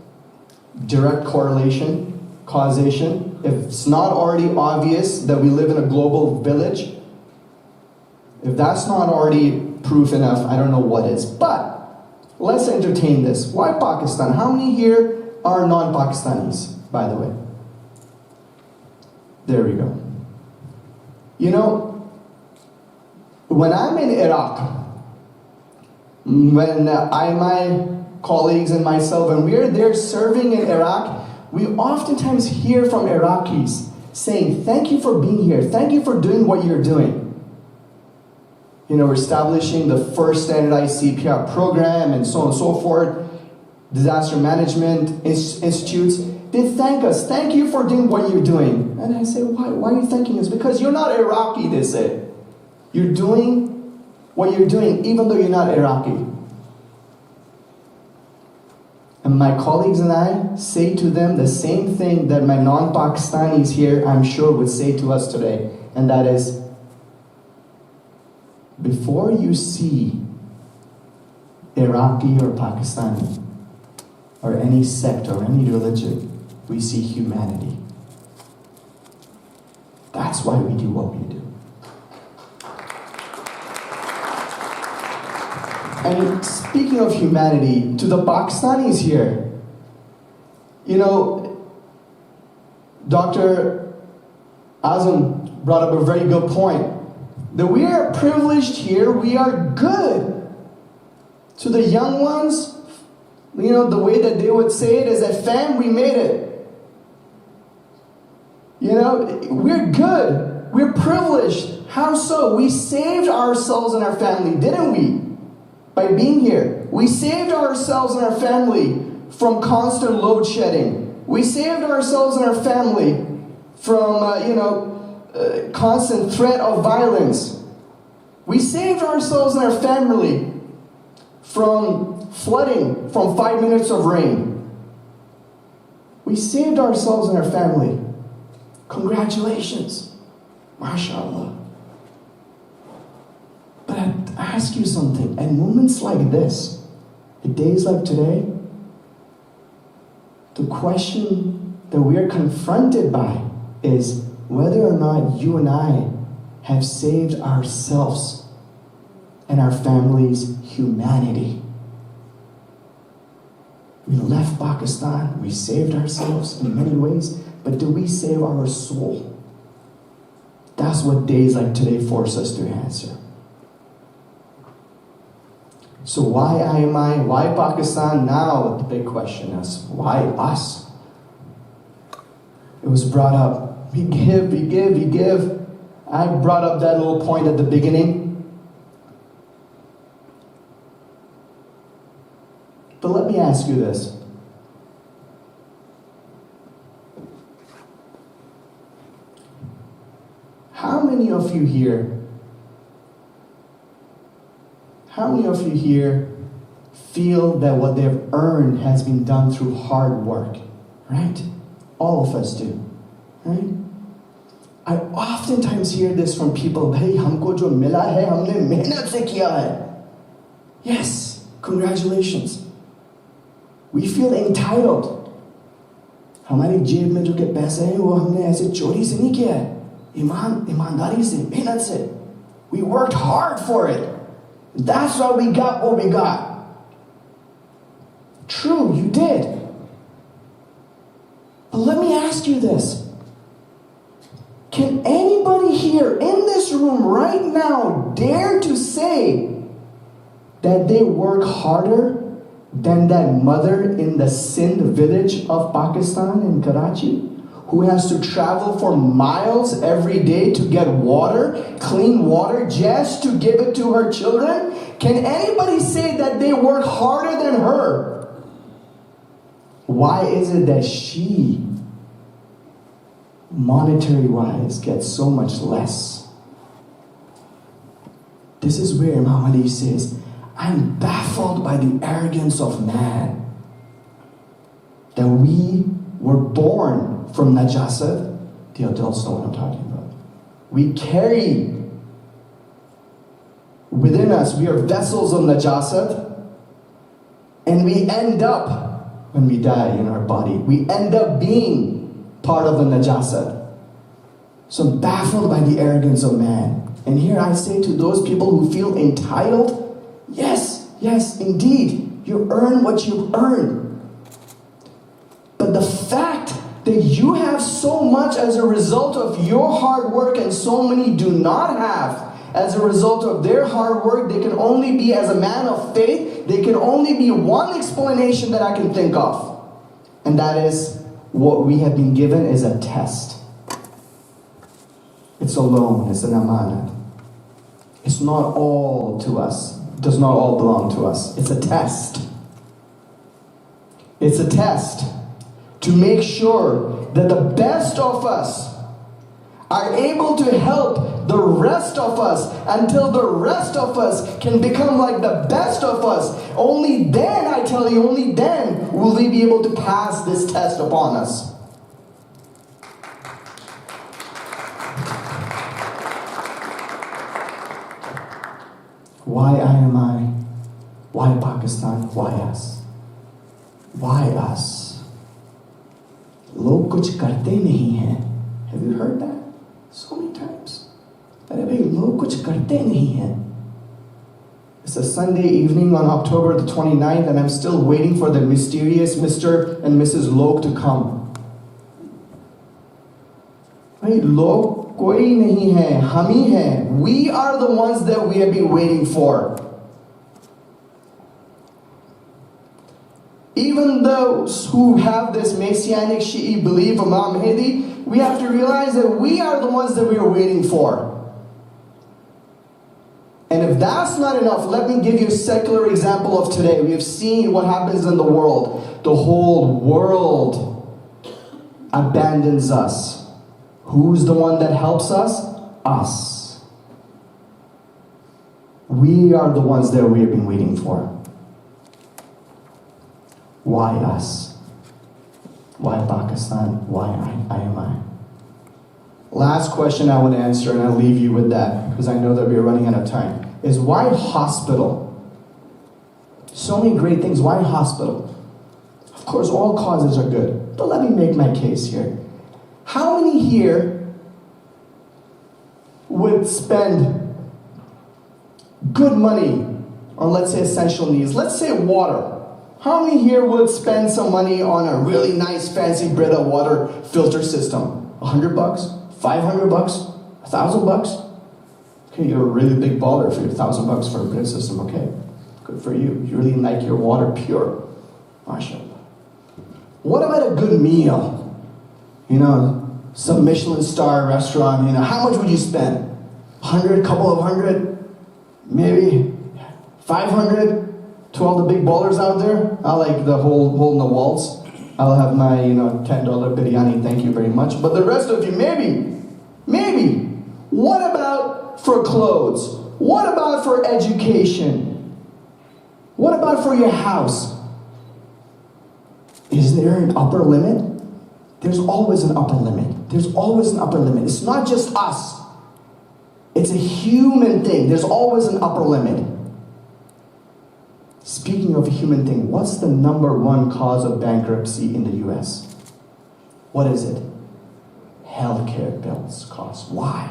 direct correlation, causation. If it's not already obvious that we live in a global village, if that's not already proof enough, I don't know what is. But let's entertain this. Why Pakistan? How many here are non-Pakistanis, by the way? There we go. You know, when I'm in Iraq, when my colleagues and myself, when we're there serving in Iraq, we oftentimes hear from Iraqis saying, thank you for being here, thank you for doing what you're doing. You know, establishing the first standardized CPR program and so on and so forth, disaster management institutes. They thank us, thank you for doing what you're doing. And I say, why are you thanking us? Because you're not Iraqi, they say. You're doing what you're doing even though you're not Iraqi. And my colleagues and I say to them the same thing that my non-Pakistanis here, I'm sure, would say to us today. And that is, before you see Iraqi or Pakistani, or any sect or any religion, we see humanity. That's why we do what we do. And speaking of humanity, to the Pakistanis here, you know, Dr. Azam brought up a very good point, that we are privileged here, we are good. To the young ones, you know, the way that they would say it is that, fam, we made it. You know, we're good, we're privileged. How so? We saved ourselves and our family, didn't we? By being here. We saved ourselves and our family from constant load shedding. We saved ourselves and our family from, constant threat of violence. We saved ourselves and our family from flooding from 5 minutes of rain. We saved ourselves and our family. Congratulations. MashaAllah. But I ask you something, at moments like this, at days like today, the question that we are confronted by is whether or not you and I have saved ourselves and our families' humanity. We left Pakistan, we saved ourselves in many ways, but did we save our soul? That's what days like today force us to answer. So why IMI? Why Pakistan? Now the big question is, why us? It was brought up. We give, we give, we give. I brought up that little point at the beginning. But let me ask you this. How many of you here feel that what they've earned has been done through hard work? Right? All of us do. Right? I oftentimes hear this from people, "Bhai, humko jo mila hai, humne mehnat se kiya hai." Yes, congratulations. We feel entitled. हमारी जेब में जो के पैसे हैं वो हमने ऐसे चोरी से नहीं किया है, ईमानदारी से, मेहनत से. We worked hard for it. That's why we got what we got. True, you did. But let me ask you this. Can anybody here in this room right now dare to say that they work harder than that mother in the Sindh village of Pakistan in Karachi, who has to travel for miles every day to get water, clean water, just to give it to her children? Can anybody say that they work harder than her? Why is it that she, monetary-wise, gets so much less? This is where Imam Ali says, I'm baffled by the arrogance of man. That we were born from najasat. The adults know what I'm talking about. We carry within us, we are vessels of najasat. And we end up, when we die in our body, we end up being part of the najasat. So I'm baffled by the arrogance of man. And here I say to those people who feel entitled, yes, indeed, you earn what you earn. But the fact that you have so much as a result of your hard work and so many do not have as a result of their hard work, they can only be, as a man of faith, they can only be one explanation that I can think of. And that is what we have been given is a test. It's a loan, it's an amana. It's not all to us. Does not all belong to us. It's a test. It's a test to make sure that the best of us are able to help the rest of us until the rest of us can become like the best of us. Only then, I tell you, only then will we be able to pass this test upon us. Why IMI? Why Pakistan? Why us? Why us? लोग कुछ करते नहीं हैं. Have you heard that? So many times. अरे भाई लोग कुछ करते नहीं हैं. It's a Sunday evening on October the 29th and I'm still waiting for the mysterious Mr. and Mrs. Lok to come. भाई लोग कोई नहीं है, हम ही हैं. We are the ones that we have been waiting for. Even those who have this Messianic Shi'i belief of Imam Mahdi, we have to realize that we are the ones that we are waiting for. And if that's not enough, let me give you a secular example of today. We have seen what happens in the world. The whole world abandons us. Who's the one that helps us? Us. We are the ones that we have been waiting for. Why us? Why Pakistan? Why IMI? Last question I want to answer, and I'll leave you with that, because I know that we're running out of time, is why hospital? So many great things. Why hospital? Of course, all causes are good, but let me make my case here. How many here would spend good money on, let's say, essential needs? Let's say water. How many here would spend some money on a really nice fancy Brita water filter system? $100, $500, $1,000? Okay, you're a really big baller if you're $1,000 for a Brita system. Okay, good for you. You really like your water pure. MashaAllah. What about a good meal? You know, some Michelin star restaurant, you know, how much would you spend? 100, couple of hundred, maybe 500 to all the big ballers out there. I like the hole in the walls. I'll have my, $10 biryani, thank you very much. But the rest of you, maybe. What about for clothes? What about for education? What about for your house? Is there an upper limit? There's always an upper limit. There's always an upper limit. It's not just us. It's a human thing. There's always an upper limit. Speaking of a human thing, what's the #1 cause of bankruptcy in the US? What is it? Healthcare bills cost. Why?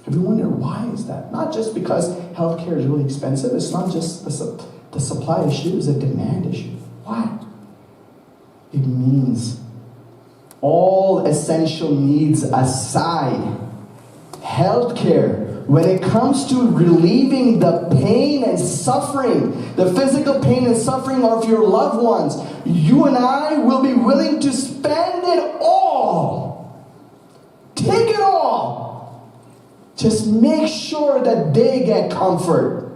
Have you wondered why is that? Not just because healthcare is really expensive. It's not just the supply issue. It's a demand issue. Why? It means all essential needs aside, healthcare, when it comes to relieving the pain and suffering, the physical pain and suffering of your loved ones, you and I will be willing to spend it all. Take it all. Just make sure that they get comfort.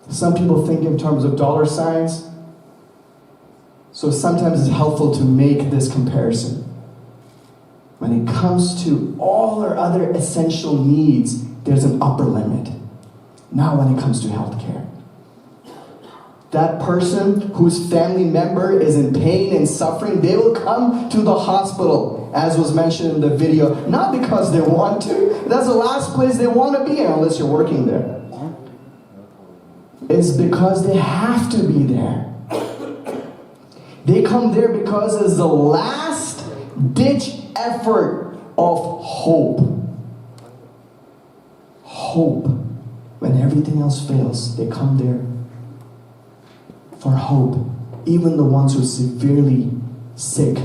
Some people think in terms of dollar signs. So sometimes it's helpful to make this comparison. When it comes to all our other essential needs, there's an upper limit. Now when it comes to healthcare. That person whose family member is in pain and suffering, they will come to the hospital, as was mentioned in the video, not because they want to. That's the last place they want to be in, unless you're working there. It's because they have to be there. They come there because it's the last ditch effort of hope. Hope. When everything else fails, they come there for hope. Even the ones who are severely sick.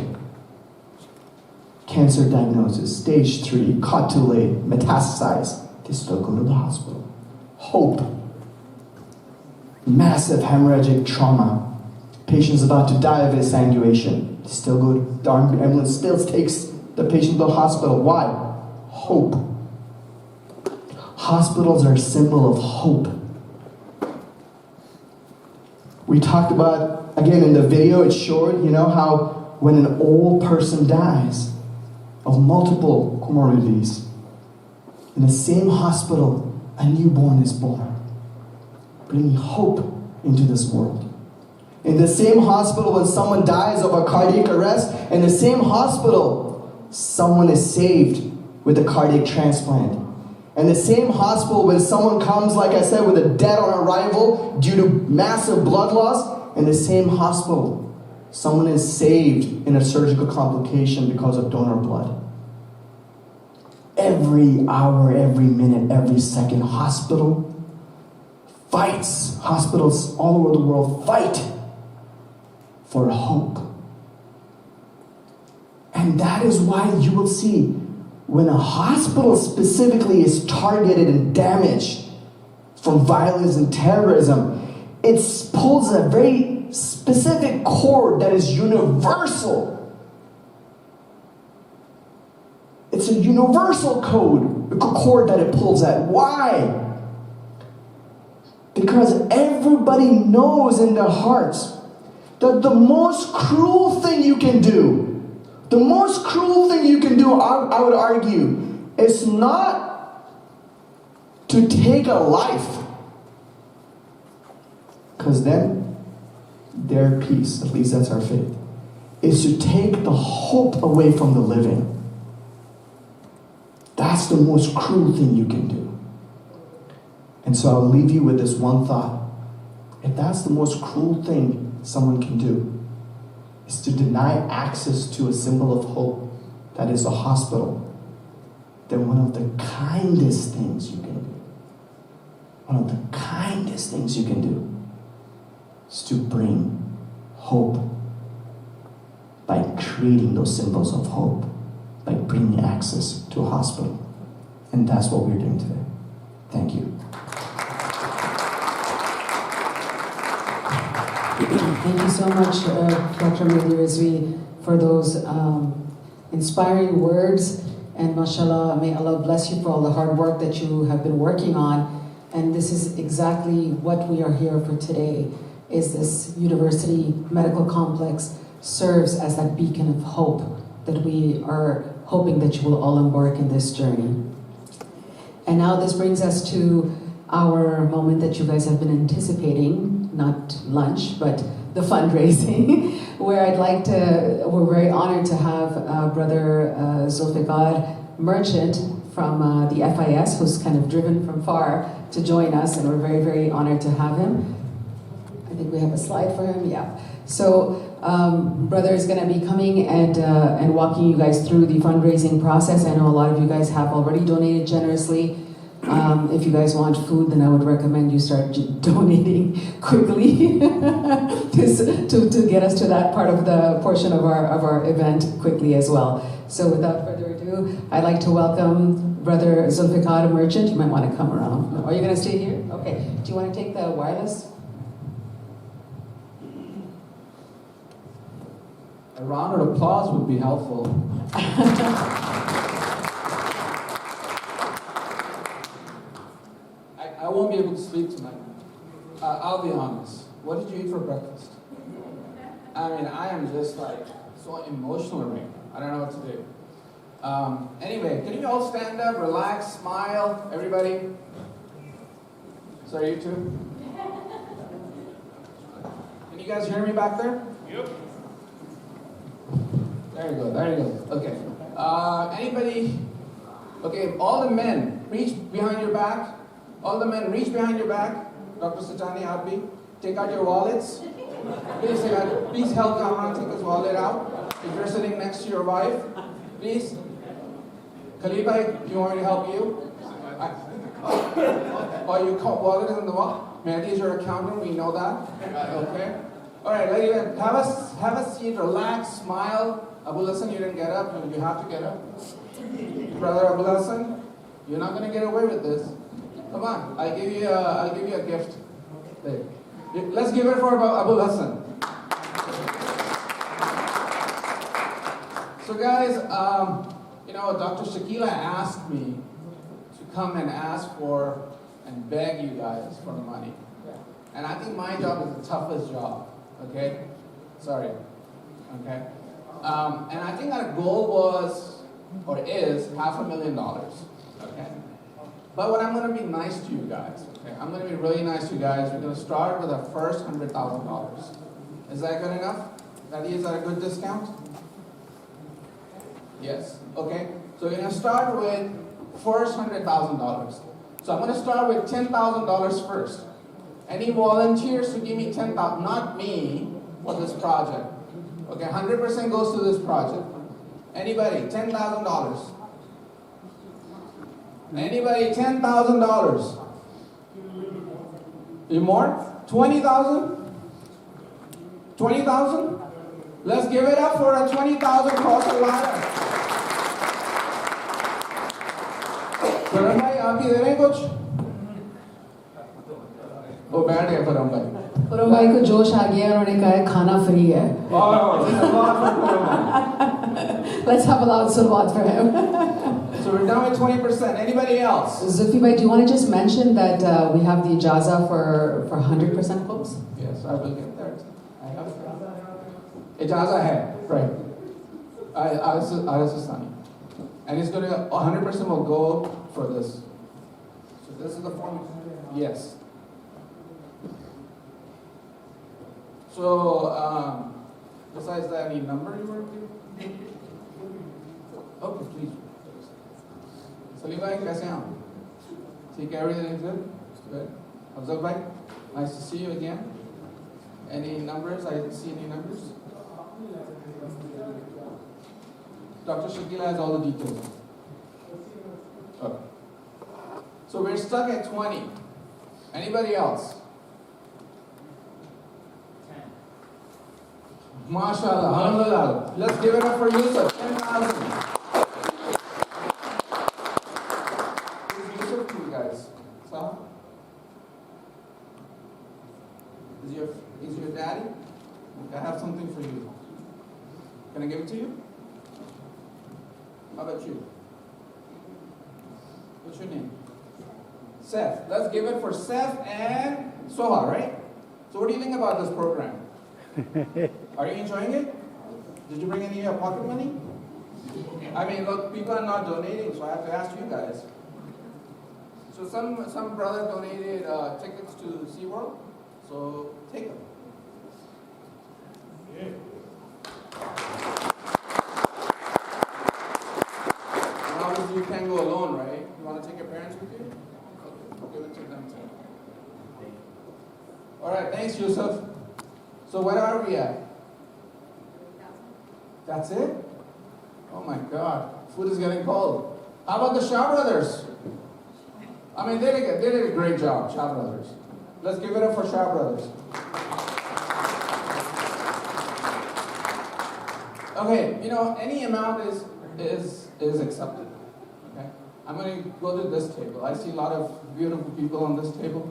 Cancer diagnosis, stage 3, caught too late, metastasized. They still go to the hospital. Hope. Massive hemorrhagic trauma. Patient's about to die of estrangulation. Still go, the ambulance still takes the patient to the hospital. Why? Hope. Hospitals are a symbol of hope. We talked about, again in the video, it showed, how when an old person dies of multiple comorbidities, in the same hospital, a newborn is born, bringing hope into this world. In the same hospital, when someone dies of a cardiac arrest, in the same hospital, someone is saved with a cardiac transplant. In the same hospital, when someone comes, like I said, with a death on arrival due to massive blood loss, in the same hospital, someone is saved in a surgical complication because of donor blood. Every hour, every minute, every second, hospitals all over the world fight for hope. And that is why you will see when a hospital specifically is targeted and damaged from violence and terrorism, it pulls a very specific cord that is universal. It's a universal cord that it pulls at. Why? Because everybody knows in their hearts that the most cruel thing you can do, I would argue, is not to take a life. Because then, their peace, at least that's our faith, is to take the hope away from the living. That's the most cruel thing you can do. And so I'll leave you with this one thought. If that's the most cruel thing someone can do, is to deny access to a symbol of hope, that is a hospital, then one of the kindest things you can do, is to bring hope by creating those symbols of hope, by bringing access to a hospital. And that's what we're doing today. Thank you. Thank you so much, Dr. Mehdi Rizvi, for those inspiring words. And mashallah, may Allah bless you for all the hard work that you have been working on. And this is exactly what we are here for today, is this university medical complex serves as that beacon of hope that we are hoping that you will all embark in this journey. And now this brings us to our moment that you guys have been anticipating, not lunch, but the fundraising, where we're very honored to have Brother Zulfikar Merchant from the FIS, who's kind of driven from far to join us, and we're very, very honored to have him. I think we have a slide for him, yeah. So Brother is gonna be coming and walking you guys through the fundraising process. I know a lot of you guys have already donated generously. If you guys want food, then I would recommend you start donating quickly to get us to that part of the portion of our event quickly as well. So without further ado, I'd like to welcome Brother Zulfikar Merchant. You might want to come around. Are you going to stay here? Okay. Do you want to take the wireless? A round of applause would be helpful. I won't be able to sleep tonight. I'll be honest. What did you eat for breakfast? I mean, I am just like so emotional right now. I don't know what to do. Anyway, can you all stand up, relax, smile, everybody? Sorry, you too? Can you guys hear me back there? Yep. There you go, there you go. Okay. Anybody? Okay, all the men, reach behind your back. All the men, reach behind your back. Dr. Sajani Abbi, take out your wallets. Please help Kamran take his wallet out. If you're sitting next to your wife, please. Khalifa, do you want me to help you? Oh, your wallet is in the wall? Mehdi is your accountant, we know that. Okay. All right, ladies, have a seat, relax, smile. Abu Hassan, you didn't get up, you have to get up. Brother Abu Hassan, you're not going to get away with this. Come on, I'll give you a gift. There. Let's give it for Abu Hassan. So guys, Dr. Shakila asked me to come and ask for and beg you guys for money. And I think my job is the toughest job, okay? Sorry, okay? And I think our goal was, or is, $500,000, okay? But what I'm going to be nice to you guys, okay? I'm going to be really nice to you guys. We're going to start with our first $100,000. Is that good enough? Is that a good discount? Yes, okay? So we're going to start with first $100,000. So I'm going to start with $10,000 first. Any volunteers to give me $10,000, not me, for this project. Okay, 100% goes to this project. Anybody, $10,000. Anybody, $10,000. Any more? 20,000? 20,000? Let's give it up for a 20,000 cross the ladder. Karan bhai, aap hi de rahe hain kuch? Oh, बैठ गया परम भाई. परम भाई को जोश आ गया, उन्होंने कहा खाना फ्री है. Let's have a loud salawat for him. So we're down with 20%. Anybody else? Zulfi bhai, do you want to just mention that we have the ijaza for 100% folks? Yes, I will get there. I have ijaza hai, right? Arasastani. And it's going to, 100% will go for this. So this is the form. Yes. So, besides that, any number you want to give? Okay, please. Salim bhai, kaise hain aap? ठीक है, everything is good? Good. Afzal bhai, nice to see you again. Any numbers? I didn't see any numbers. Dr. Shakila has all the details. Okay. So we're stuck at 20. Anybody else? MashaAllah, alhamdulillah. Let's give it up for Yusuf. 10,000. Who's Yusuf to you guys? Saha? Is your daddy? I have something for you. Can I give it to you? How about you? What's your name? Seth. Let's give it for Seth and Soha, right? So what do you think about this program? Are you enjoying it? Did you bring any pocket money? I mean, look, people are not donating, so I have to ask you guys. So some brother donated tickets to SeaWorld, so take them. Yeah. And obviously you can't go alone, right? You want to take your parents with you? Okay, give it to them too. All right, thanks, Yusuf. So where are we at? That's it? Oh my God, food is getting cold. How about the Shah brothers? I mean, they did a great job, Shah brothers. Let's give it up for Shah brothers. Okay, you know, any amount is accepted. Okay, I'm going to go to this table. I see a lot of beautiful people on this table.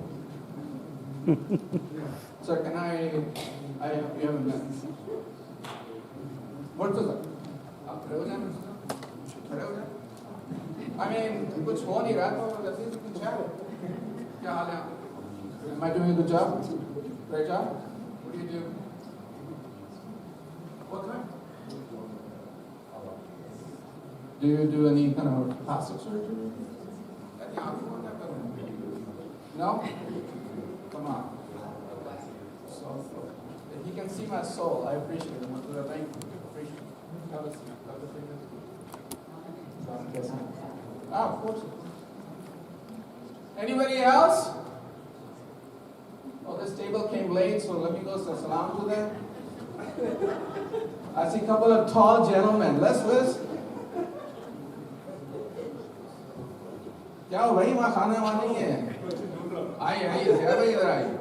Sir, can you have a minute. What was it? I mean, कुछ हो नहीं रहा तो जल्दी से कुछ है क्या हाल है? Am I doing a good job? Great job? What do you do? What kind? Do you do any kind of plastic surgery? No? Come on. So, if you can see my soul, I appreciate it. Thank you. Appreciate it. Have a seat. Have a seat. Ah, of course. Anybody else? Oh, this table came late, so let me go say salam to them. I see a couple of tall gentlemen. Let's. क्या हो भाई वहाँ खाना वाना नहीं है आइए ज़िया भाई इधर आइए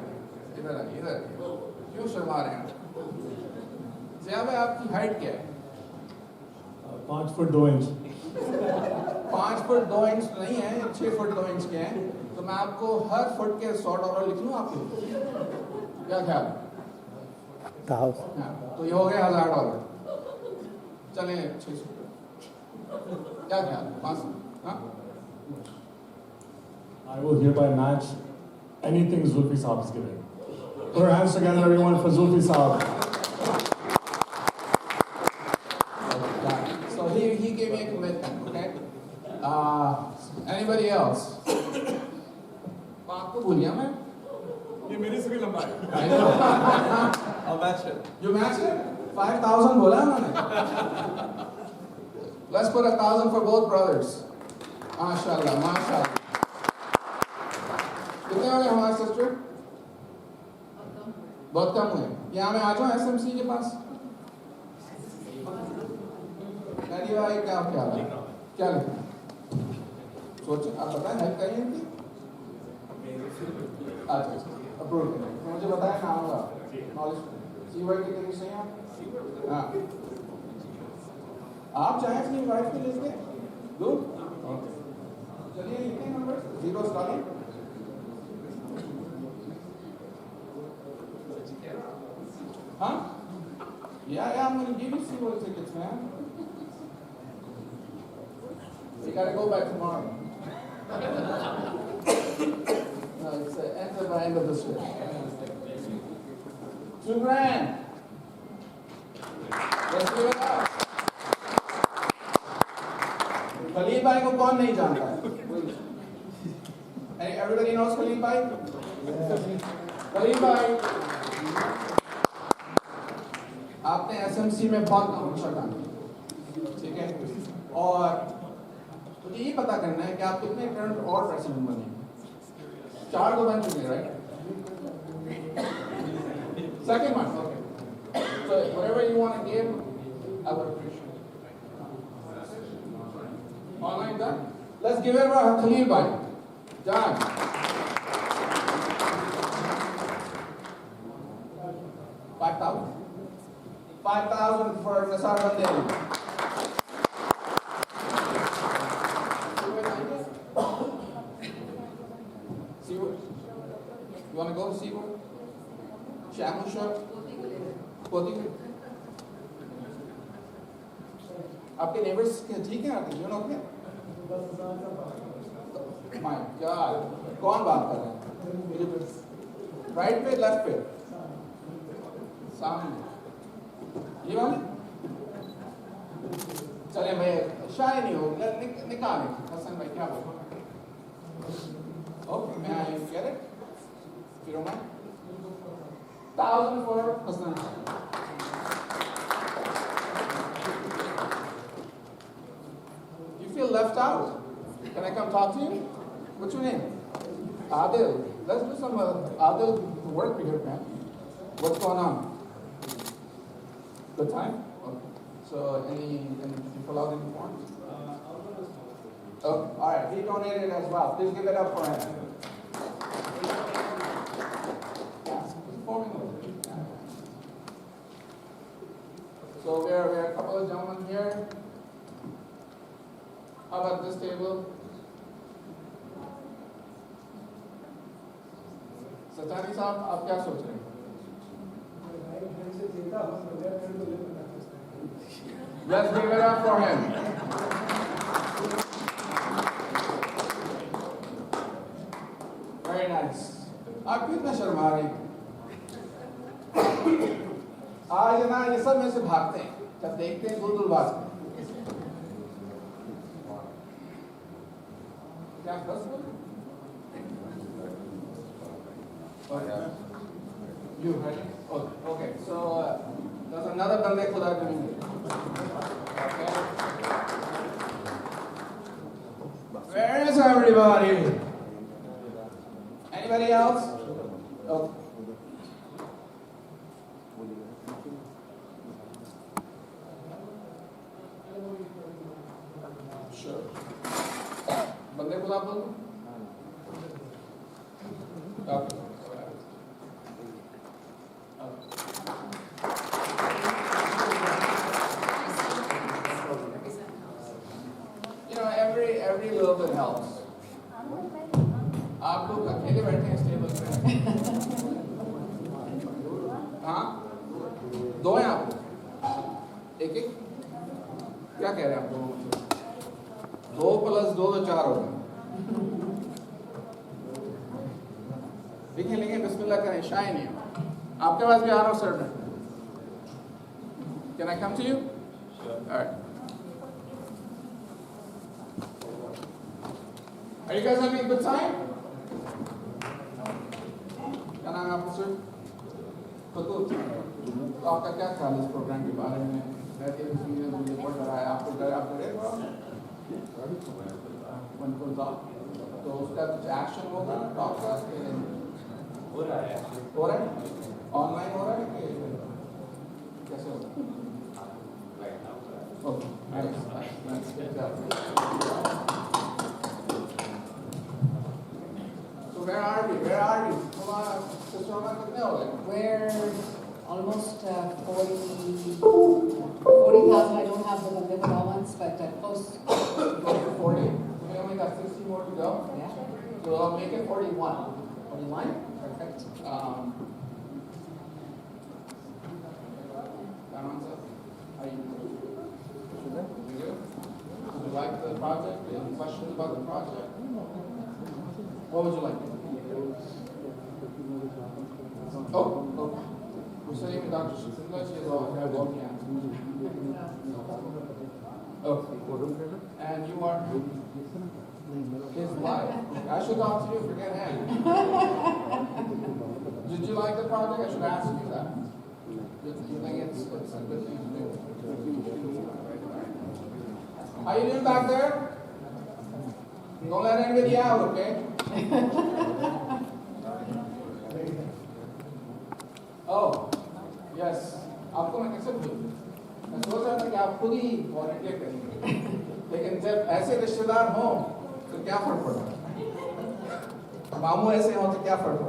इधर क्यों शर्मा रहे हैं ज़िया भाई आपकी हाइट क्या है 5 फुट 2 इंच 5 फुट 2 इंच नहीं है 6 फुट 2 इंच के हैं तो मैं आपको हर फुट के $100 लिख लूँ आपको क्या ख्याल तो ये हो गए $1000 चलें 600 क्या ख्याल 500 हाँ I will hereby match anything Zulfi Saab is giving. Put our hands together, everyone, for Zulfi Saab. So he gave me a commitment, okay? Anybody else? आपको भूलिया मैं? ये मेरे से भी लंबा है. I'll match it. You match it? 5,000 बोला मैंने. Let's put 1,000 for both brothers. MashaAllah, MashaAllah. कितने हो गए हमारे सिस्टर? बहुत कम हुए. यहाँ मैं आ जाऊँ SMC के पास? भाई क्या लिखना है? सोच आप बताएं हेल्प करिए इनकी. अच्छा अप्रूव करें. मुझे बताएं नाम होगा. नॉलेज सीवर्ड की तरीके से आप. हाँ. आप चाहें अपनी वाइफ के लिस्ट में? गुड. चलिए लिखते हैं नंबर. 0 डालें. Huh? Yeah, I'm going to give you SeaWorld tickets, man. You got to go back tomorrow. No, it's enter by end of the trip. $2,000. Let's give it up. Khalil Bhai को कौन नहीं जानता है? Everybody knows Khalil Bhai? Khalil Bhai. आपने SMC में बहुत अच्छा काम किया, ठीक है? और मुझे ये पता करना है कि आप कितने करंट और प्रेसिडेंट बने? 4 तो बन चुके हैं, right? Second one, okay. So whatever you want to give, I would appreciate it. Online done? Let's give it to Khalil Bhai. Done. $5,000. 5,000 for Nasar Bande. Seaward? You want to go to Seaward? Shamusha? Poti? आपके neighbors ठीक हैं आपके? You know क्या? My God, कौन बात कर रहा है? Right पे, left पे? सामने? ये वाले? चले भाई, शायद नहीं हो, निकालें। हसन भाई क्या बोल? Okay, may I get it? If you don't mind. 1,000 for Hassan. You feel left out? Can I come talk to you? What's your name? Adil. Let's do some Adil work here, man. What's going on? Good time? Okay. So, did you fill out any forms? Oh, all right. He donated as well. Please give it up for him. So we are a couple of gentlemen here. How about this table? Sachani साहब आप क्या सोच रहे हैं? Let's give it up for him. Very nice. आप कितना शर्मा रहे हैं? आज ना ये सब में से भागते हैं जब देखते हैं गुलगुलबाज में क्या बस you ready? Oh, okay. So there's another bande khuda doing it. Okay. Where is everybody? Anybody else? Okay. Sure. Bande khuda bol. Okay. Every little bit helps. आप लोग अकेले बैठे हैं टेबल पे? हाँ? दो हैं आप लोग? एक एक? क्या कह रहे हैं आप लोग? 2 + 2 तो 4 हो गए। लिखें लिखें बिस्मिल्लाह करें शाय नहीं है। आपके पास भी आ रहा हूँ सर मैं। Can I come to you? Sure. All right. Are you guys having a good time? क्या नाम है आपका सर? तो आपका क्या ख्याल है इस प्रोग्राम के बारे में? मुझे रिपोर्ट कराया आपको तो उसका कुछ एक्शन होगा टॉप का हो रहा है ऑनलाइन हो रहा है कि कैसे होगा? Where are we? We're almost 40,000. I don't have the number balance, but close. Close to 40. We only got 60 more to go. Yeah. So I'll make it 41. 41? Perfect. Are you good? Would you like the project? Any questions about the project? What would you like? Oh. We're sitting with Dr. Shitsinda. She is all here walking out. And you are his wife. I should talk to you, forget him. Did you like the project? I should ask you that. You think it's a good thing to do? How you doing back there? Don't let anybody out, okay? Oh, yes. आपको मैं कैसे भूलूं? मैं सोच रहा था कि आप खुद ही वॉलंटियर करेंगे, लेकिन जब ऐसे रिश्तेदार हों तो क्या फर्क पड़ता है? मामू ऐसे हों तो क्या फर्क पड़ता है?